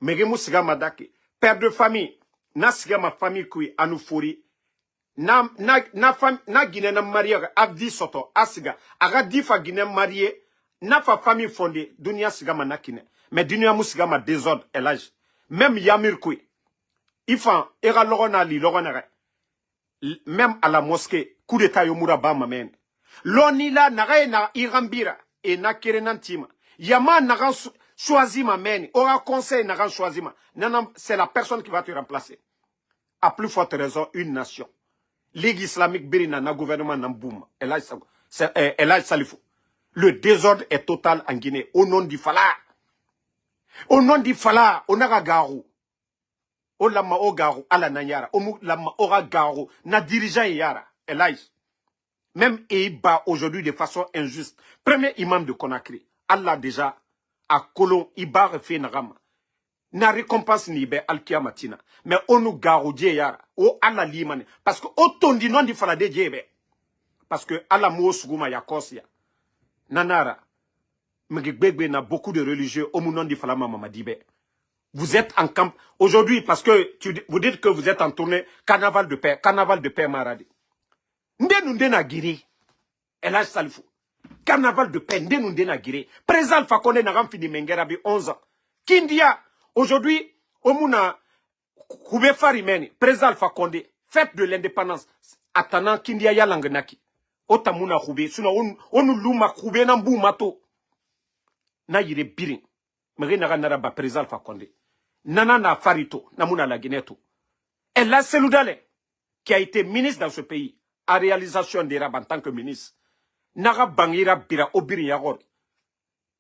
[SPEAKER 1] Megemu siga madaki. Père de famille, na siga ma famille kui anoufori. Na guiné na marié, abdi soto, asiga. Aga difa guiné marié, na fa famille fondée, dunia siga ma nakine. Mais dunia musiga ma désordre, elage. Même Yamir kui. Ifan, era logona li, logona. Même à la mosquée, coup d'état yomura ba mamen. Lonila na irambira. Et na kerenantima. Yama n'a choisi ma mène. Aura conseil n'a choisi ma. C'est la personne qui va te remplacer. À plus forte raison, une nation. Ligue islamique birina na gouvernement namboum. Elaj Salifou. Le désordre est total en Guinée. Au nom du Fala. Au nom du Fala, on a garou. O lama o garou, ala nanyara. O lama ora garou. Na dirigeant yara. Elaj. Même Eiba aujourd'hui de façon injuste. Premier imam de Conakry. Allah déjà a colon Iba refait Nagama. Na récompense ni be alkiamatina. Mais on nous garo yara. O Allah limane. Parce que autant dit non di falade djebe. Parce que Allah mo suguma ya kosia. Nanara. Mgegbegbe na beaucoup de religieux. Au non di falama mamadibe. Vous êtes en camp. Aujourd'hui, parce que vous dites que vous êtes en tournée. Carnaval de paix. Carnaval de paix Maradi. Ndena Guiri. Elaj Salifou. Carnaval de paix. Ndena Guiri. Président Fakonde n'a fini Mengerabi 11 ans. Kindia. Aujourd'hui, Omuna Koube Farimeni. Président Fakonde. Fête de l'indépendance. Attendant Kindia Yalangenaki. Otamuna Koube. Sinon, on nous luma Koube Nambou Mato. Na yire birin. Mere Naranaraba président Fakonde. Nana na Farito. Namuna la Guinéto. Elaj Seloudale. Qui a été ministre dans ce pays. À réalisation des rabats en tant que ministre. Nara Bangira Bira Obiri Yagor.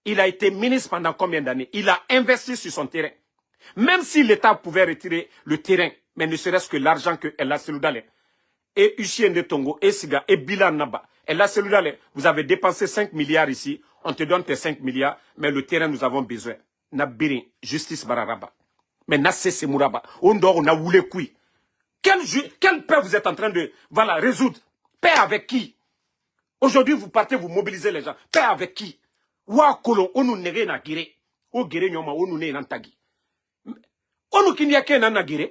[SPEAKER 1] Il a été ministre pendant combien d'années? Il a investi sur son terrain. Même si l'État pouvait retirer le terrain, mais ne serait-ce que l'argent que Ella Seloudale et Uchien de Tongo, et Siga, et Bilan Naba. Ella Seloudale, vous avez dépensé 5 milliards ici, on te donne tes 5 milliards, mais le terrain nous avons besoin. Nabirin, justice Bararaba. Mais Nassé Semouraba, on dort, on a voulu couille. Quelle paix vous êtes en train de résoudre? Paix avec qui? Aujourd'hui, vous partez, vous mobilisez les gens. Paix avec qui? Wa kolon, on nous nere na gire. O gire nyoma, on nous ne nantagi. On nous kindiake na nagire.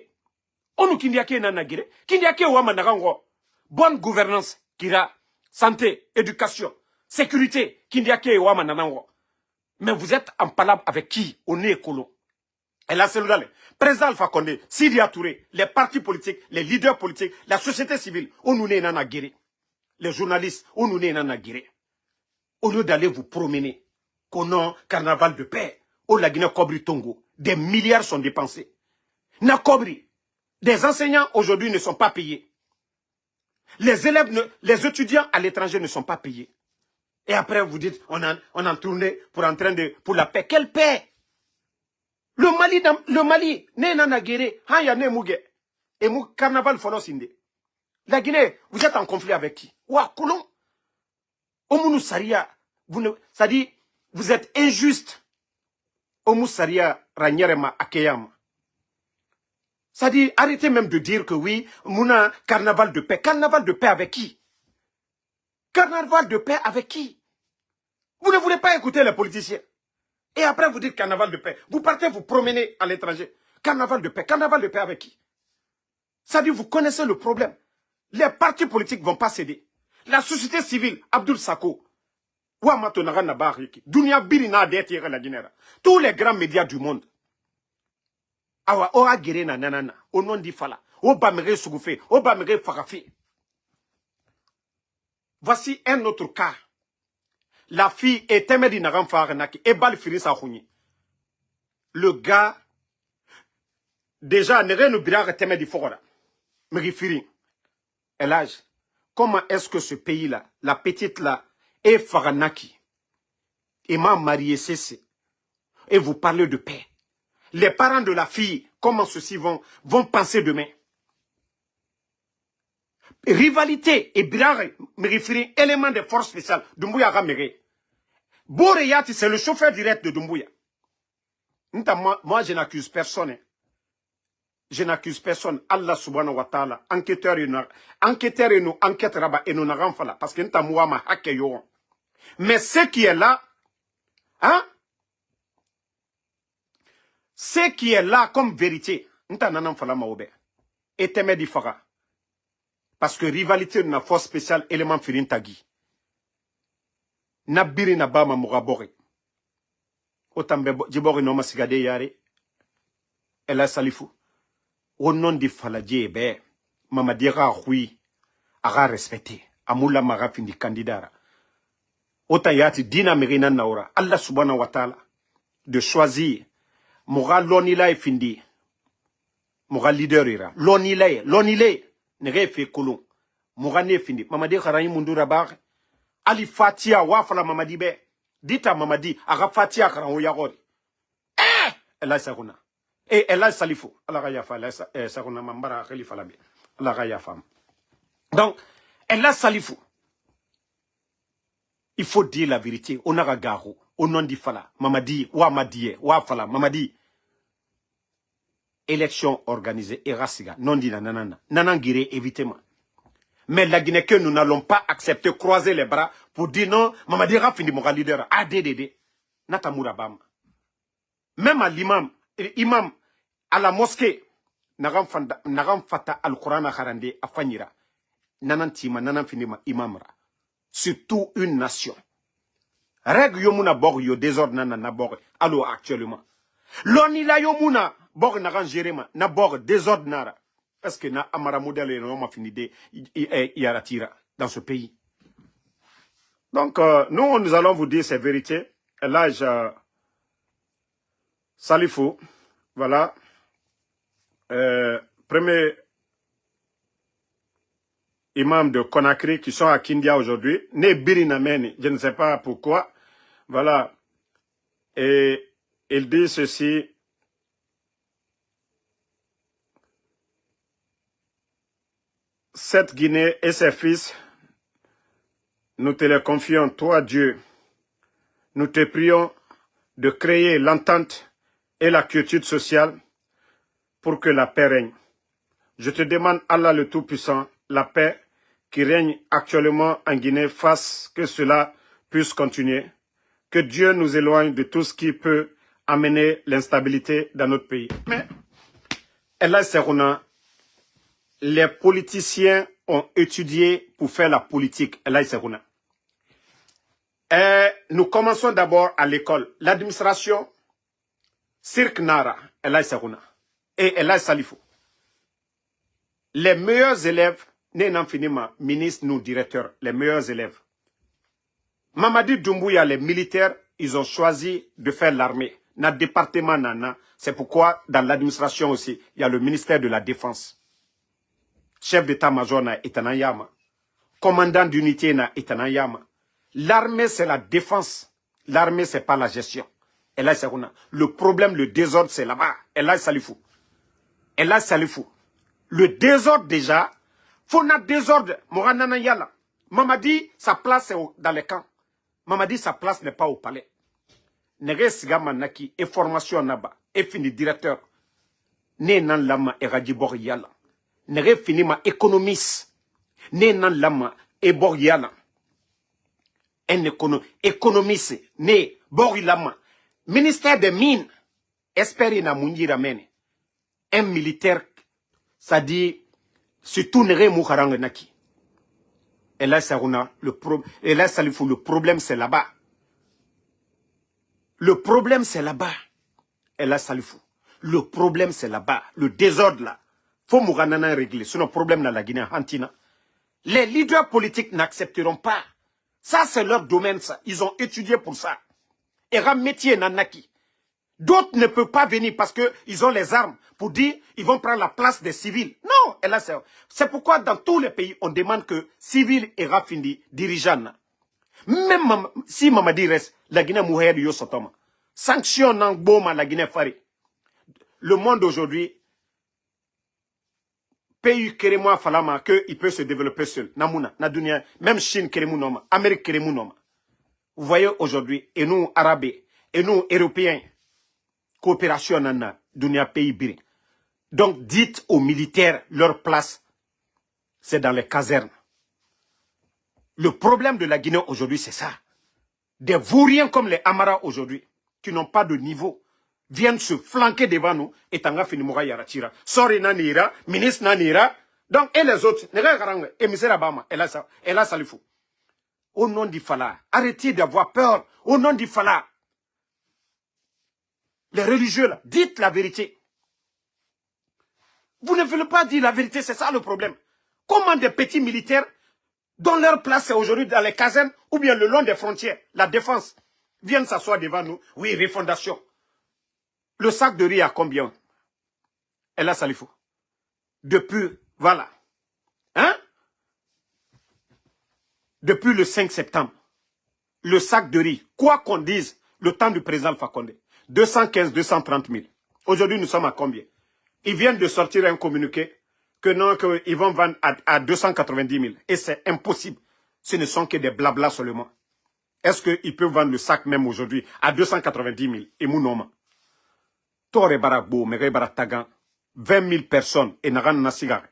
[SPEAKER 1] On nous kindiake na nagire. Kindiake wa manarango. Bonne gouvernance, kira. Santé, éducation, sécurité, kindiake wa mananango. Mais vous êtes en palabre avec qui? On est kolon. Et là, c'est le président Alpha Condé, Sidia Touré, les partis politiques, les leaders politiques, la société civile, on nous n'est pas guéri. Les journalistes, on nous n'est pas guéri. Au lieu d'aller vous promener, qu'on carnaval de paix, au la Guinée Kobri Tongo, des milliards sont dépensés. Na Kobri, des enseignants aujourd'hui ne sont pas payés. Les élèves, les étudiants à l'étranger ne sont pas payés. Et après vous dites, on en tournait pour la paix. Quelle paix? Le Mali, n'est pas guéri, hanya ne mouge, et mou carnaval folosinde. La Guinée, vous êtes en conflit avec qui? Ouah, Koulon. Omounou Saria, ça dit, vous êtes injuste. Omou Saria, Ranyerema, Akeyama. Ça dit, arrêtez même de dire que oui, mouna carnaval de paix. Carnaval de paix avec qui? Carnaval de paix avec qui? Vous ne voulez pas écouter les politiciens. Et après, vous dites carnaval de paix. Vous partez vous promener à l'étranger. Carnaval de paix avec qui? Ça dit, vous connaissez le problème. Les partis politiques ne vont pas céder. La société civile, Abdoul Sako, tous les grands médias du monde, au nom d'Ifala, voici un autre cas. La fille est Temedi Naram Faranaki et Balfiri Sahouni. Le gars, déjà, ne rien n'oubliera Temedi Fora. Mérifiri. Et l'âge. Comment est-ce que ce pays-là, la petite là, est Faranaki? Et m'a marié cessé. Et vous parlez de paix. Les parents de la fille, comment ceux-ci vont penser demain? Rivalité et birare, Mérifiri, élément de force spéciale, Doumbouya Ramere. Boreyati, c'est le chauffeur direct de Doumbouya. Moi, je n'accuse personne. Je n'accuse personne. Allah subhanahu wa ta'ala, enquêteur et nous enquêtera et nous n'avons pas là. Parce que nous avons un. Mais ce qui est là, hein? Ce qui est là comme vérité, nous n'avons pas là, Maoube. Et Temedi Fara. Parce que rivalité n'a force spéciale, élément firin tagi. Nabiri nabama mugabore. Otambe jibori no masigade yare. Ela salifu. Au nom de Faladje, Mamadira Rui, a respecté. Amoula Marafindi candidat. Otayati Dina Merina Naura, Allah subhanahu wa ta'ala, de choisir Moura Lonila et Findi. Moura leader ira. Lonile, ne fait colon. Moura ne Findi. Mamadi Kharaï Mundura Bar, Ali Fatia, Wafala Mamadi Be, Dita Mamadi, Ara Fatia Kran Yarori. Elle Saruna. Et elle a salifou. Allah Rayafa, Saruna Mambara, Khalifa Labi. Allah Rayafa. Donc, elle a salifou. Il faut dire la vérité. On a garo. Au nom d'Ifala. Mamadi, Ouamadi, Ouafala, Mamadi. Élection organisée. Erasiga. Non dit nanana. Nanangire, évitement. Mais la Guinée que nous n'allons pas accepter, croiser les bras pour dire non, Mamadi Rafindi mon leader. ADDD. Natamura Bam. Même à l'imam, imam, à la mosquée, Naram Fata al-Quran a Harande à Fanira. Nanantima, Nananfinima, imamra. Surtout une nation. Règle yomuna bor yo désordre na bor allo actuellement. L'onila yomuna bor na rangerema na bor désordre nara. Est-ce que na amara modèle et non fini de yaratira dans ce pays. Donc nous allons vous dire ces vérités. L'âge Salifou, voilà. Premier imam de Conakry qui sont à Kindia aujourd'hui, né Birinameni, je ne sais pas pourquoi, voilà, et il dit ceci, cette Guinée et ses fils, nous te les confions, toi Dieu, nous te prions de créer l'entente et la quiétude sociale pour que la paix règne. Je te demande, Allah le Tout-Puissant, la paix qui règne actuellement en Guinée, fasse que cela puisse continuer. Que Dieu nous éloigne de tout ce qui peut amener l'instabilité dans notre pays. Mais, Allah Serouna, les politiciens ont étudié pour faire la politique. Allah Serouna. Nous commençons d'abord à l'école. L'administration, Cirque Nara, Allah Serouna. Et Allah Salifou. Les meilleurs élèves, ministre, nous, directeurs, les meilleurs élèves. Mamadi Doumbouya, les militaires, ils ont choisi de faire l'armée. Dans le département, c'est pourquoi dans l'administration aussi, il y a le ministère de la Défense. Chef d'état-major na Etanayama. Commandant d'unité na Etanayama. L'armée, c'est la défense. L'armée, c'est pas la gestion. Et là, c'est le problème, le désordre, c'est là-bas. Et là, Salifou. Et là, Salifou. Le désordre déjà, faut na désordre. Moranana Yala. Mamadi, sa place est dans les camps. Mamadi, sa place n'est pas au palais. Nere Sigama Naki, et formation naba, et fini directeur. Ne nan lama et radibor yala. Nere fini ma économiste. Ne nan lama et bor yala. un économiste, né, Borilama, ministère des Mines, espérer na mungira mene. Un militaire, ça dit, se tournerait Mouharang Naki. Et là, le problème, c'est là-bas. Le problème, c'est là-bas. Et là, Salifou. Le problème, c'est là-bas. Le désordre, là. Faut Mouranana régler. C'est un problème dans la Guinée, Antina. Les leaders politiques n'accepteront pas. Ça, c'est leur domaine, ça. Ils ont étudié pour ça. Et ram métier nanaki. D'autres ne peuvent pas venir parce qu'ils ont les armes pour dire ils vont prendre la place des civils. Non, et là, c'est pourquoi dans tous les pays, on demande que civils et rafindi dirigeants. Même si Mamadi reste, la Guinée mourir de Yosotoma. Sanction dans Boma, la Guinée Fari. Le monde aujourd'hui, pays Kérémoua Falama, qu'il peut se développer seul. Namouna, Nadunia, même Chine Kérémounoma, Amérique Kérémounoma. Vous voyez aujourd'hui, et nous, Arabes, et nous, Européens, coopération dans Dunia pays Biri. Donc, dites aux militaires, leur place, c'est dans les casernes. Le problème de la Guinée aujourd'hui, c'est ça. Des vauriens comme les Amara aujourd'hui, qui n'ont pas de niveau, viennent se flanquer devant nous, et Tanga Finimoura Yaratira. Sori Nanira, ministre Nanira, donc, et les autres, et M. Abama, et là, Salifou. Au nom du Fala, arrêtez d'avoir peur, au nom du Fala. Les religieux, là, dites la vérité. Vous ne voulez pas dire la vérité, c'est ça le problème. Comment des petits militaires, dont leur place c'est aujourd'hui dans les casernes, ou bien le long des frontières, la défense, viennent s'asseoir devant nous, oui, refondation. Le sac de riz à combien? Et là, Salifou. Depuis, voilà. Hein? Depuis le 5 septembre, le sac de riz, quoi qu'on dise, le temps du président Alpha Condé, 215, 230 000. Aujourd'hui, nous sommes à combien? Ils viennent de sortir un communiqué que non, qu'ils vont vendre à 290 000. Et c'est impossible. Ce ne sont que des blablas seulement. Est-ce qu'ils peuvent vendre le sac même aujourd'hui à 290 000? Et Mounoma. Tore Barabo, Mere Baratagan, 20 000 personnes et Naran Nassigar.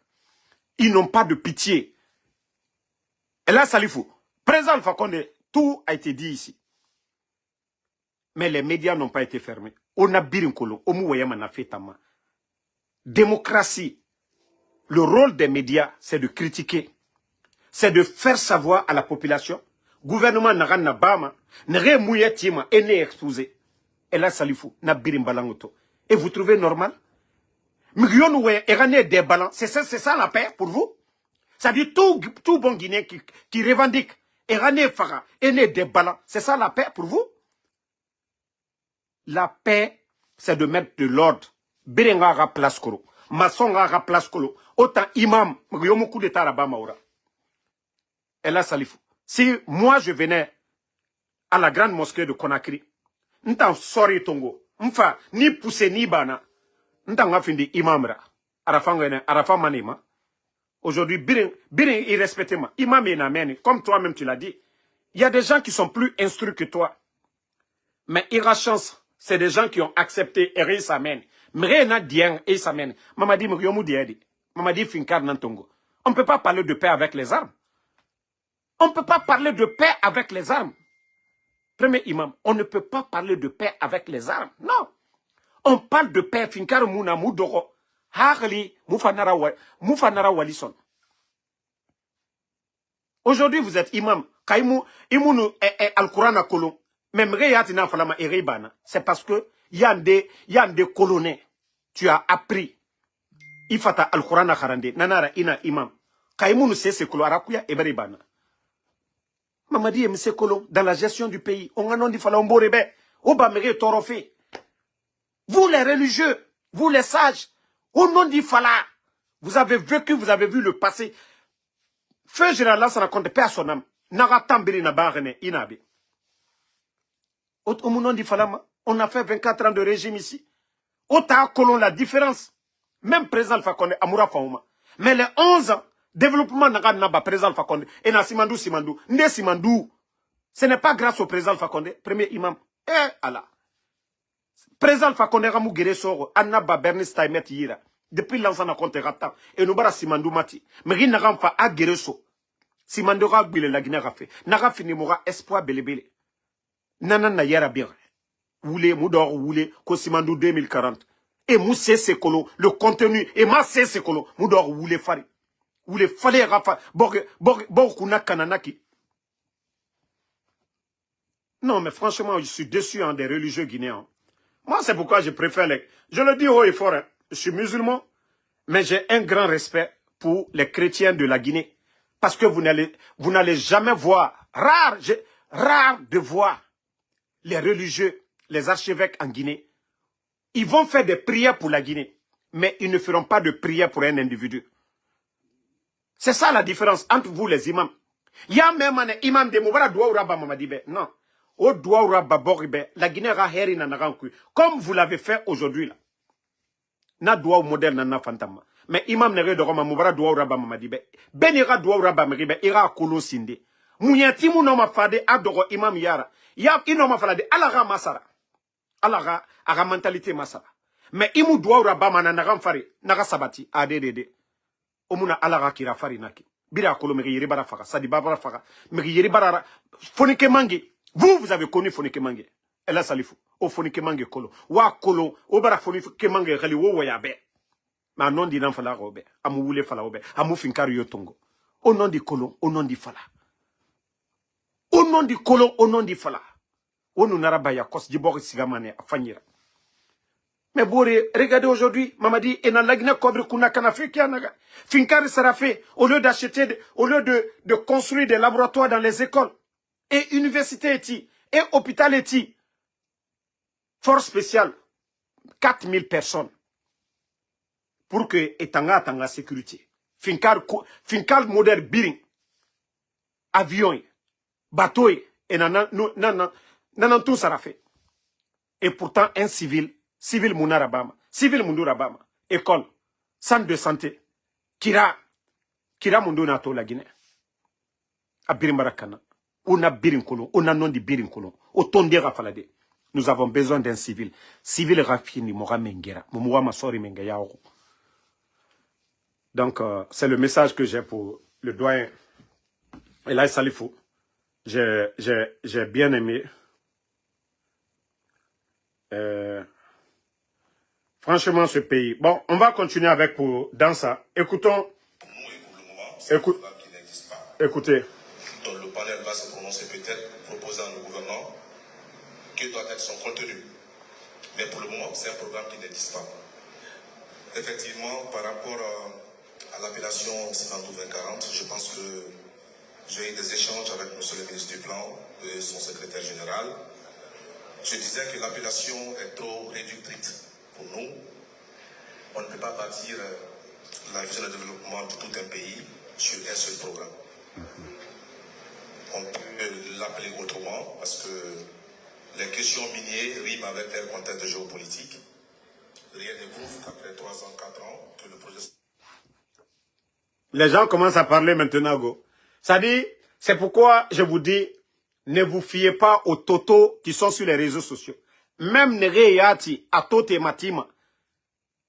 [SPEAKER 1] Ils n'ont pas de pitié. Et là, Salifou, président Alpha Condé, tout a été dit ici. Mais les médias n'ont pas été fermés. On a birinkolo, on a fait tama. Démocratie. Le rôle des médias, c'est de critiquer. C'est de faire savoir à la population. Gouvernement n'a na bama, n'a mouillé tima, et n'est exposé. Et là, Salifou, n'a birimbalangoto. Et vous trouvez normal? C'est ça la paix pour vous? C'est-à-dire tout bon Guinéen qui revendique, et né des ballons, c'est ça la paix pour vous? La paix, c'est de mettre de l'ordre. Birenga place koro, masonga place koro, autant imam, yomoku de taraba maura. Et là, Salifou, si moi je venais à la grande mosquée de Conakry, n'tan sori tongo, m'fa ni poussé ni bana, n'tan nga findi imamra, arafa manema. Aujourd'hui, birin irrespectement, imam et namene, comme toi-même tu l'as dit, il y a des gens qui sont plus instruits que toi. Mais ira chance, c'est des gens qui ont accepté et s'amène. Mrena dien et s'amène. Mamadi mriomu diedi. Mamadi finkar nantongo. On ne peut pas parler de paix avec les armes. On ne peut pas parler de paix avec les armes. Premier imam, on ne peut pas parler de paix avec les armes. Non. On parle de paix finkar muna mudoro. Harli mufanara walison. Aujourd'hui, vous êtes imam. Kaimou, imunu al-Quran à kolon. Même Réatina Falama et Ribana, c'est parce que il y a des colonnés. Tu as appris. Ifata al-Quran à Kharande, Nanara ina imam. Kaimunu se kolo arakuya et Ribana. Mamadi et M. Kolon, dans la gestion du pays, on a non dit fala omborebe, obamere torofé. Vous les religieux, vous les sages, au nom dit fala, vous avez vécu, vous avez vu le passé. Feu général, ça raconte pas à son âme. Naratambiri na barene inabe. Au nom du Falama, on a fait 24 ans de régime ici. Ota colon la différence. Même président Alpha Condé, Amoura Faouma. Mais les 11 ans, développement n'a pas président Alpha Condé. Et na Simandou. Ndé Simandou. Ce n'est pas grâce au président Alpha Condé, premier imam. Eh, Allah. Président Alpha Condé, Ramou Guéré-Soro, Annaba Bernice Taimet Yira. Depuis l'ensemble de compte Rata. Et nous bara Simandou Mati. Mais il n'a pas à Guéré-Soro. Simandora Gbile la Guinée Rafé. Nara finimora espoir belebele. Nana na yera bien. Woulé, moudor, woulé, ko Simandou 2040. Et moussé sekolo, le contenu, et ma c'est sekolo, moudor, woulé fari. Woulé fallait rafa, borkuna kananaki. Non, mais franchement, je suis déçu hein, des religieux guinéens. Moi, c'est pourquoi je préfère les... Je le dis haut et fort, hein, je suis musulman, mais j'ai un grand respect pour les chrétiens de la Guinée. Parce que vous n'allez jamais voir, rare de voir les religieux, les archevêques en Guinée. Ils vont faire des prières pour la Guinée, mais ils ne feront pas de prières pour un individu. C'est ça la différence entre vous les imams. Il y a même un imam de Moubara Douaouraba Mamadibe. Non. Au Douaouraba Boribe, la Guinée a heri na nagankui. Comme vous l'avez fait aujourd'hui là. Na Douaou modèle na fantama. Mais imam nere de Roma Moubara Douaouraba Mamadibe. Benira Douaouraba Maribe, ira kolo sinde. Mouyati mounoma fade adoro imam yara. Ya inoma falade alaga masara. Alaga aga mentalité masara. Mais imu Douaouraba mananagam fari. Naga sabati. Adedede. Omuna alaga kira fari naki. Bira kolo megi yeri bara faka. Sadi babara faka. Megi yeri bara. Fonike mangi. Vous avez connu Fonike mangi. Ela salifu. O Fonike mangi kolo. Wa kolo. O bara Fonike mangi ghali wo wayabe. Ma non di nan fala robe. Amu wule fala robe. Amu finkari yotongo. Au nom di kolo. Au nom di fala. Au nom di kolo. Au nom di fala. Onu narabaya kos dibori sigamane afanyira. Mais Bouré, regardez aujourd'hui, Mamadi, et dans la Guinée, Finkari sera fait, au lieu d'acheter, au lieu de construire des laboratoires dans les écoles, et université et hôpital force spéciale, 4000 personnes, pour que Etanga tanga sécurité. Finkar modèle biring, avion, bateau, et nanan tout sera fait. Et pourtant, un civil Mounarabama, civil Mundurabama, école, centre de santé, Kira Mundunato la Guinée. A Birimbarakana, on a Birinkolo, on a non di Birinkolo, au Tondera Falade. Nous avons besoin d'un civil. Civil Rafini Mora Mengera, Moumouama Sori Mengayao. Donc, c'est le message que j'ai pour le doyen Elaï Salifou. J'ai bien aimé. Franchement, ce pays. Bon, on va continuer avec pour dans ça. Écoutons. Écoutez.
[SPEAKER 2] Donc le panel va se prononcer peut-être, proposer à nos gouvernants quel doit être son contenu. Mais pour le moment, c'est un programme qui n'existe pas. Effectivement, par rapport à l'appellation Simandou 2040, je pense que j'ai eu des échanges avec M. le ministre du Plan et son secrétaire général. Je disais que l'appellation est trop réductrice pour nous. On ne peut pas bâtir la vision de développement de tout un pays sur un seul programme. On peut l'appeler autrement parce que les questions minières riment avec leur contexte de géopolitique. Rien ne prouve qu'après 3 ans, 4 ans, que le projet...
[SPEAKER 1] Les gens commencent à parler maintenant, go. Ça dit, c'est pourquoi je vous dis, ne vous fiez pas aux totos qui sont sur les réseaux sociaux. Même Nereyati, Atote Matima,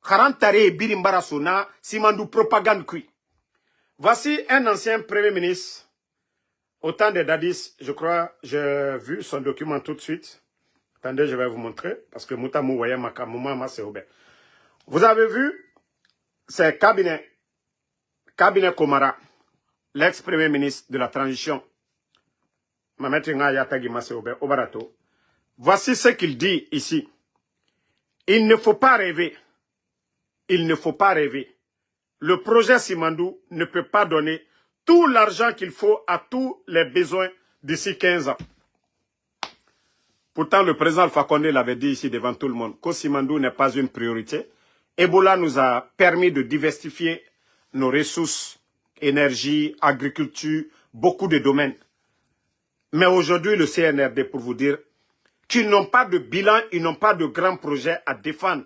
[SPEAKER 1] Karantare Birimbara Sona, Simandou propagande kui. Voici un ancien premier ministre, au temps de Dadis, je crois, j'ai vu son document tout de suite. Attendez, je vais vous montrer, parce que Moutamou voyait ma Mouma Seoube. Vous avez vu, c'est cabinet Komara, l'ex-premier ministre de la transition. Voici ce qu'il dit ici. Il ne faut pas rêver. Il ne faut pas rêver. Le projet Simandou ne peut pas donner tout l'argent qu'il faut à tous les besoins d'ici 15 ans. Pourtant, le président Alpha Condé l'avait dit ici devant tout le monde que Simandou n'est pas une priorité. Ebola nous a permis de diversifier nos ressources, énergie, agriculture, beaucoup de domaines. Mais aujourd'hui, le CNRD, pour vous dire, qu'ils n'ont pas de bilan, ils n'ont pas de grands projets à défendre.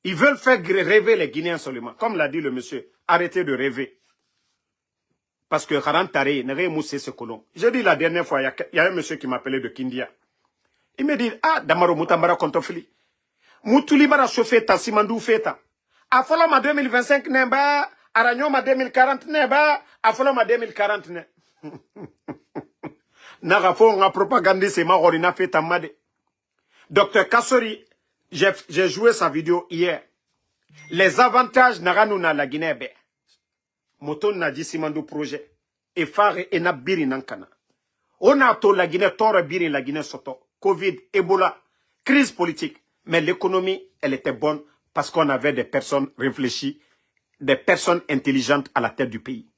[SPEAKER 1] Ils veulent faire rêver les Guinéens seulement. Comme l'a dit le monsieur, arrêtez de rêver. Parce que Harantare, Nere Moussé ce colon. J'ai dit la dernière fois, il y a un monsieur qui m'appelait de Kindia. Il me dit, ah, Damaro Moutambara Kontofili. Moutouli bara chauffé ta Simandou feta. A Folama 2025, Nemba, Aranyoma 2040 ne ba, afoloma 2040 ne. Nagafo nga propagande c'est ma orina fait tamade. Docteur Kassori, j'ai joué sa vidéo hier. Les avantages naranuna la Guinée be. Moton na di simando projet. Et phare et na biri nankana. On a to la Guinée, tore biri la Guinée soto. Covid, Ebola, crise politique. Mais l'économie, elle était bonne parce qu'on avait des personnes réfléchies, des personnes intelligentes à la tête du pays.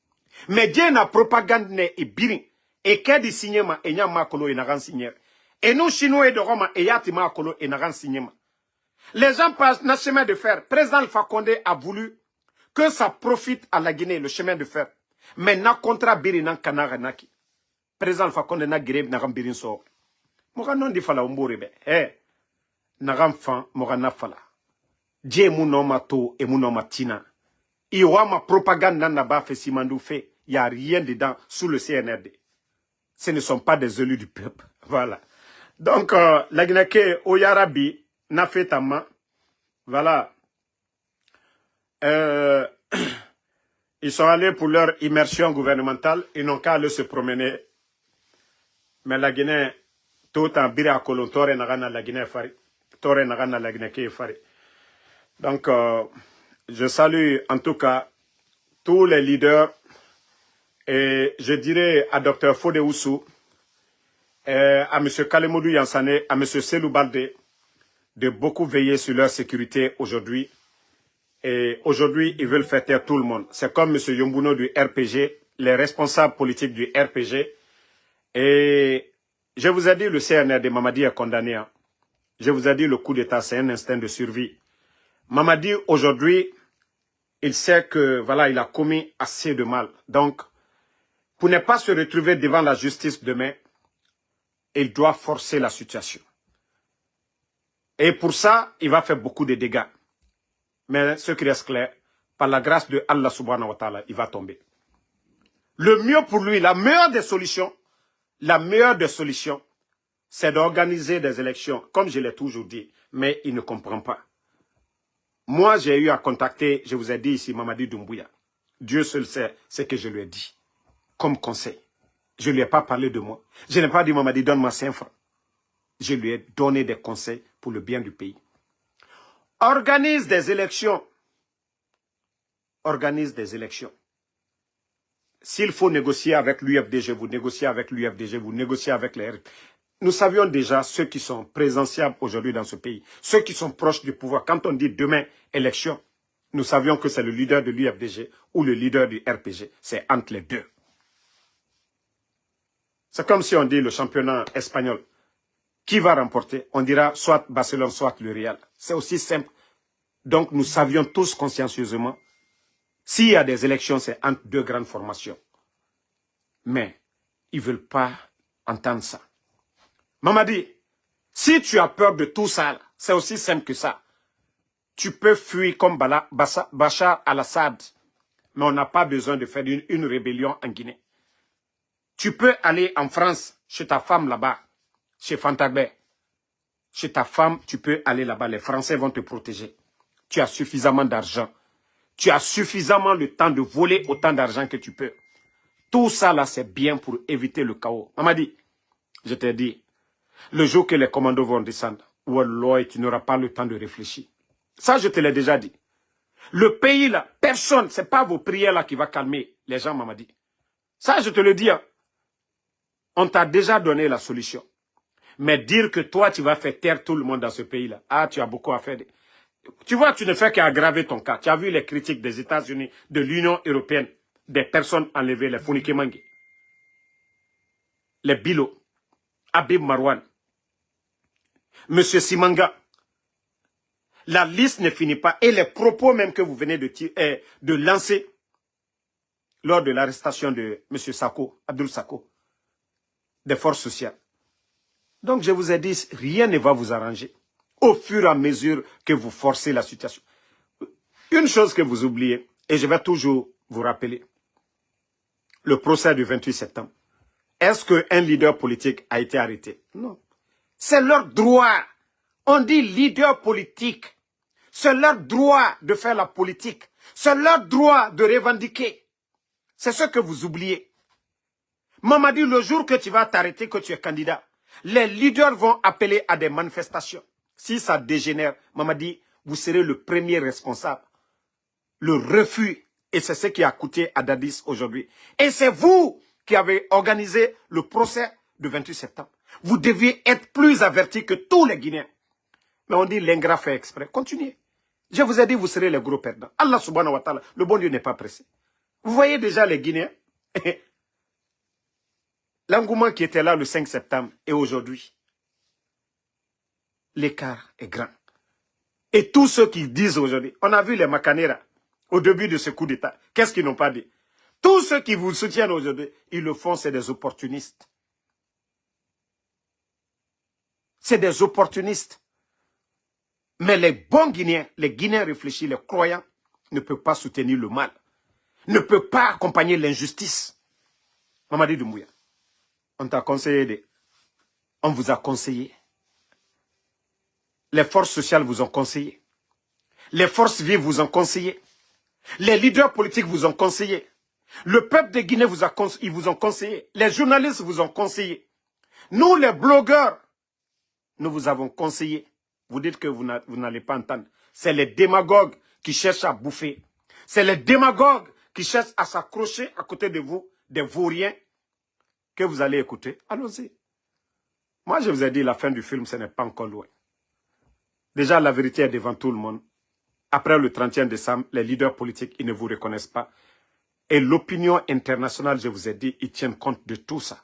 [SPEAKER 1] Mais Dieu n'a propagande ne et biri. Et qu'est dit signement et n'y a makolo et n'a rien signé. Et nous, Chinois et de Roma, et yati makolo et n'a rien signé. Les gens passent dans le chemin de fer. Président Alpha Condé a voulu que ça profite à la Guinée, le chemin de fer. Mais na contrat biri nan kanara naki. Président Alpha Condé n'a grève n'a birin so. Moga non di fala umbori be. Na ramfan moga na fala. Dje mounoma to et mounoma tina. Iwa ma propagande n'a pas fait simandou fait. Il n'y a rien dedans sous le CNRD. Ce ne sont pas des élus du peuple. Voilà. Donc, la Guinée au Yarabi n'a fait tama. Voilà. Ils sont allés pour leur immersion gouvernementale. Ils n'ont qu'à aller se promener. Mais la Guinée, tout en bira kolon, tore nagana la Guinée fari. Tore nagana la Guinée fari. Donc, je salue en tout cas tous les leaders. Et je dirais à Dr Fode Oussou, à M. Kalemodou Yansane, à M. Selou Balde, de beaucoup veiller sur leur sécurité aujourd'hui. Et aujourd'hui, ils veulent faire taire tout le monde. C'est comme M. Yombouno du RPG, les responsables politiques du RPG. Et je vous ai dit, le CNRD Mamadi est condamné. Hein. Je vous ai dit, le coup d'État, c'est un instinct de survie. Mamadi, aujourd'hui, il sait que, voilà, il a commis assez de mal. Donc, pour ne pas se retrouver devant la justice demain, il doit forcer la situation. Et pour ça, il va faire beaucoup de dégâts. Mais ce qui reste clair, par la grâce de Allah subhanahu wa ta'ala, il va tomber. Le mieux pour lui, la meilleure des solutions, c'est d'organiser des élections, comme je l'ai toujours dit, mais il ne comprend pas. Moi, j'ai eu à contacter, je vous ai dit ici, Mamadi Doumbouya. Dieu seul sait ce que je lui ai dit. Comme conseil. Je ne lui ai pas parlé de moi. Je n'ai pas dit, Mamadi, donne-moi 5 francs. Je lui ai donné des conseils pour le bien du pays. Organise des élections. Organise des élections. S'il faut négocier avec l'UFDG, vous négociez avec l'UFDG, vous négociez avec les RP. Nous savions déjà ceux qui sont présentiables aujourd'hui dans ce pays. Ceux qui sont proches du pouvoir. Quand on dit demain, élection, nous savions que c'est le leader de l'UFDG ou le leader du RPG. C'est entre les deux. C'est comme si on dit le championnat espagnol. Qui va remporter? On dira soit Barcelone, soit le Real. C'est aussi simple. Donc nous savions tous consciencieusement, s'il y a des élections, c'est entre deux grandes formations. Mais ils ne veulent pas entendre ça. Mamadi, si tu as peur de tout ça, c'est aussi simple que ça. Tu peux fuir comme Bachar al-Assad, mais on n'a pas besoin de faire une rébellion en Guinée. Tu peux aller en France, chez ta femme là-bas, chez Fantagbe. Chez ta femme, tu peux aller là-bas. Les Français vont te protéger. Tu as suffisamment d'argent. Tu as suffisamment le temps de voler autant d'argent que tu peux. Tout ça là, c'est bien pour éviter le chaos. Mamadi, je t'ai dit, le jour que les commandos vont descendre, Wallah, tu n'auras pas le temps de réfléchir. Ça, je te l'ai déjà dit. Le pays là, personne, ce n'est pas vos prières là qui va calmer les gens, Mamadi. Ça, je te le dis. Hein. On t'a déjà donné la solution. Mais dire que toi, tu vas faire taire tout le monde dans ce pays-là, ah, tu as beaucoup à faire. Tu vois, tu ne fais qu'aggraver ton cas. Tu as vu les critiques des États-Unis, de l'Union européenne, des personnes enlevées, les Founikemangi, les Bilo, Habib Marwan, M. Simanga. La liste ne finit pas. Et les propos même que vous venez de lancer lors de l'arrestation de M. Sako, Abdul Sako, des forces sociales. Donc je vous ai dit, rien ne va vous arranger au fur et à mesure que vous forcez la situation. Une chose que vous oubliez, et je vais toujours vous rappeler, le procès du 28 septembre. Est-ce qu'un leader politique a été arrêté? Non. C'est leur droit. On dit leader politique. C'est leur droit de faire la politique. C'est leur droit de revendiquer. C'est ce que vous oubliez. Mamadi, le jour que tu vas t'arrêter, que tu es candidat, les leaders vont appeler à des manifestations. Si ça dégénère, Mamadi, vous serez le premier responsable. Le refus, et c'est ce qui a coûté à Dadis aujourd'hui. Et c'est vous qui avez organisé le procès du 28 septembre. Vous deviez être plus avertis que tous les Guinéens. Mais on dit l'ingrat fait exprès. Continuez. Je vous ai dit, vous serez les gros perdants. Allah subhanahu wa ta'ala, le bon Dieu n'est pas pressé. Vous voyez déjà les Guinéens. L'engouement qui était là le 5 septembre et aujourd'hui, l'écart est grand. Et tous ceux qui disent aujourd'hui, on a vu les Macanera au début de ce coup d'État. Qu'est-ce qu'ils n'ont pas dit? Tous ceux qui vous soutiennent aujourd'hui, ils le font, c'est des opportunistes. C'est des opportunistes. Mais les bons Guinéens, les Guinéens réfléchis, les croyants, ne peuvent pas soutenir le mal. Ne peuvent pas accompagner l'injustice. Mamadi Doumbouya, on t'a conseillé, on vous a conseillé. Les forces sociales vous ont conseillé. Les forces vives vous ont conseillé. Les leaders politiques vous ont conseillé. Le peuple de Guinée ils vous ont conseillé. Les journalistes vous ont conseillé. Nous, les blogueurs, nous vous avons conseillé. Vous dites que vous n'allez pas entendre. C'est les démagogues qui cherchent à bouffer. C'est les démagogues qui cherchent à s'accrocher à côté de vous, des vauriens, que vous allez écouter. Allons-y. Moi, je vous ai dit, la fin du film, ce n'est pas encore loin. Déjà, la vérité est devant tout le monde. Après le 31 décembre, les leaders politiques, ils ne vous reconnaissent pas. Et l'opinion internationale, je vous ai dit, ils tiennent compte de tout ça.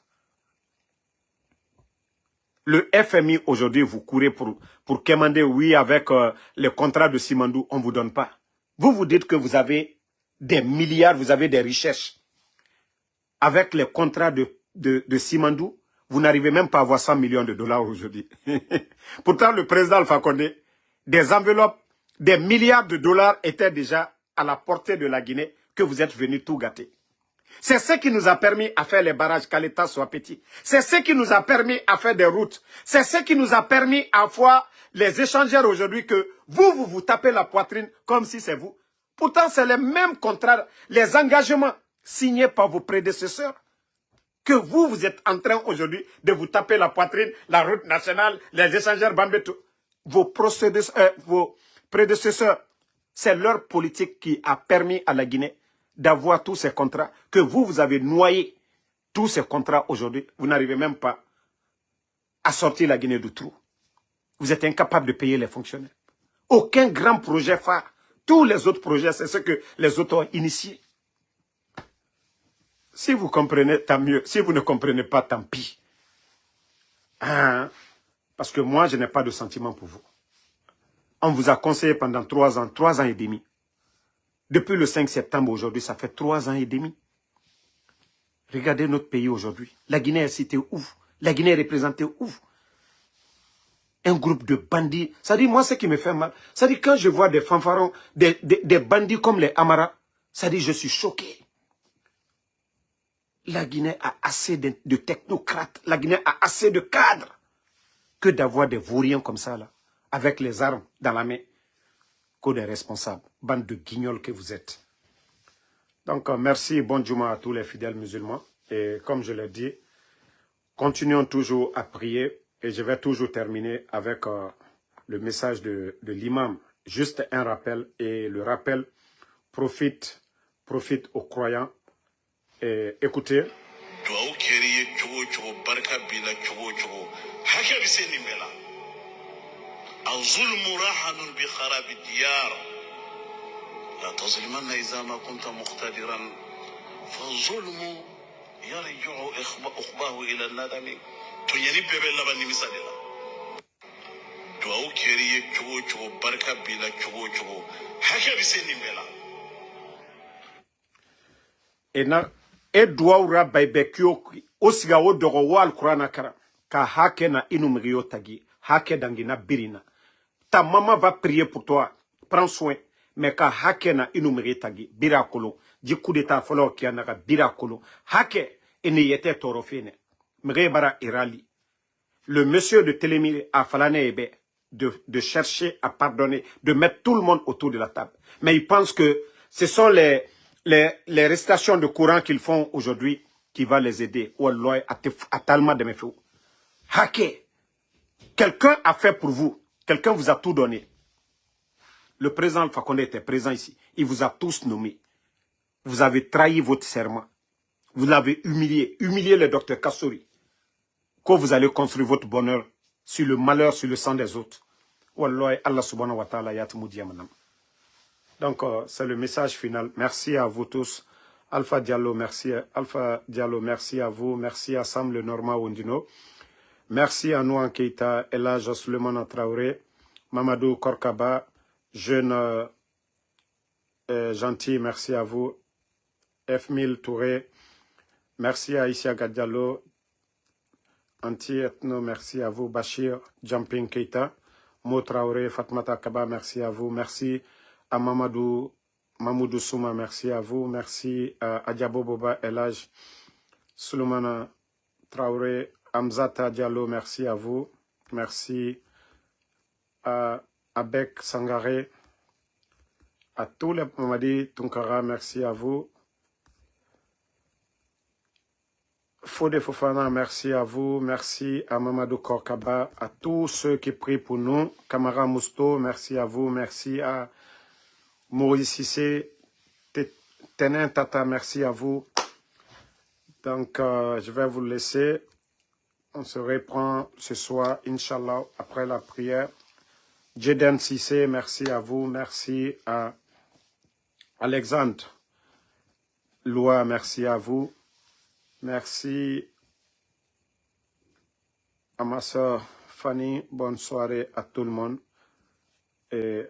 [SPEAKER 1] Le FMI, aujourd'hui, vous courez pour commander, oui, avec les contrats de Simandou, on ne vous donne pas. Vous vous dites que vous avez des milliards, vous avez des richesses. Avec les contrats de Simandou, vous n'arrivez même pas à avoir 100 millions de dollars aujourd'hui. Pourtant, le président Alpha Condé, des enveloppes, des milliards de dollars étaient déjà à la portée de la Guinée que vous êtes venus tout gâter. C'est ce qui nous a permis à faire les barrages, qu'à l'État soit petit. C'est ce qui nous a permis à faire des routes. C'est ce qui nous a permis à voir les échangeurs aujourd'hui que vous tapez la poitrine comme si c'est vous. Pourtant, c'est les mêmes contrats, les engagements signés par vos prédécesseurs que vous êtes en train aujourd'hui de vous taper la poitrine, la route nationale, les échangeurs Bambeto. Vos prédécesseurs, c'est leur politique qui a permis à la Guinée d'avoir tous ces contrats, que vous avez noyé tous ces contrats aujourd'hui. Vous n'arrivez même pas à sortir la Guinée du trou. Vous êtes incapable de payer les fonctionnaires. Aucun grand projet phare. Tous les autres projets, c'est ce que les autres ont initié. Si vous comprenez, tant mieux. Si vous ne comprenez pas, tant pis. Hein? Parce que moi, je n'ai pas de sentiment pour vous. On vous a conseillé pendant 3 ans et demi. Depuis le 5 septembre aujourd'hui, ça fait 3 ans et demi. Regardez notre pays aujourd'hui. La Guinée est citée où? La Guinée est représentée où? Un groupe de bandits. Ça dit, moi, ce qui me fait mal, ça dit, quand je vois des fanfarons, des bandits comme les Amara, ça dit, je suis choqué. La Guinée a assez de technocrates. La Guinée a assez de cadres que d'avoir des vauriens comme ça, là, avec les armes dans la main, que des responsables. Bande de guignols que vous êtes. Donc, merci et bon Juma à tous les fidèles musulmans. Et comme je l'ai dit, continuons toujours à prier. Et je vais toujours terminer avec le message de l'imam. Juste un rappel. Et le rappel profite aux croyants. Et écoutez.
[SPEAKER 2] لا تظلمن إذا ما كنت مقتدرا فالظلم يرجع أخباه إلى الندم تنيني بيبلا بني مسالنا دعو كيري تشو بركة بلا تشو هكا بسني بلا
[SPEAKER 1] e duawra baybekyo osiga wo dogo wal qur'ana kara ka hake na inumriyo tagi hake dangina birina ta maman va prier pour toi prends soin mais ka hake na inumriyo tagi birakolo ji coup d'état folo ki anaka birakolo hake ene yete torofene mre bara irali le monsieur de Télémire a falane ebe de chercher à pardonner, de mettre tout le monde autour de la table. Mais ils pensent que ce sont les restrictions de courant qu'ils font aujourd'hui qui va les aider. Wallah, à tellement de mes fous. Hacké. Quelqu'un a fait pour vous. Quelqu'un vous a tout donné. Le président Alpha Condé était présent ici. Il vous a tous nommés. Vous avez trahi votre serment. Vous l'avez humilié. Humilié le docteur Kassouri. Que vous allez construire votre bonheur sur le malheur, sur le sang des autres. Wallah, Allah subhanahu wa ta'ala yatmoudi amanam. Donc, c'est le message final. Merci à vous tous. Alpha Diallo, merci à vous. Merci à Sam Le Norma Wondino. Merci à Nouan Keita, Elage Suleiman Traoré, Mamadou Korkaba, jeune gentil, merci à vous. F1000 Touré, merci à Isia Gadialo, Anti-Ethno, merci à vous. Bachir Jumping Keita, Mo Traoré, Fatmata Kaba, merci à vous. Merci à Mamadou Souma, merci à vous. Merci à Adiabo Boba Elage, Suleiman Traoré, Amzata Diallo, merci à vous. Merci à Abek Sangaré, à tous les Mamadi Tunkara, merci à vous. Fode Fofana, merci à vous. Merci à Mamadou Korkaba, à tous ceux qui prient pour nous. Kamara Mousto, merci à vous. Merci à Maurice Sissé, Tenin Tata, merci à vous. Donc, je vais vous laisser. On se reprend ce soir, Inch'Allah, après la prière. Jeden Sissé, merci à vous. Merci à Alexandre Loua, merci à vous. Merci à ma soeur Fanny. Bonne soirée à tout le monde. Et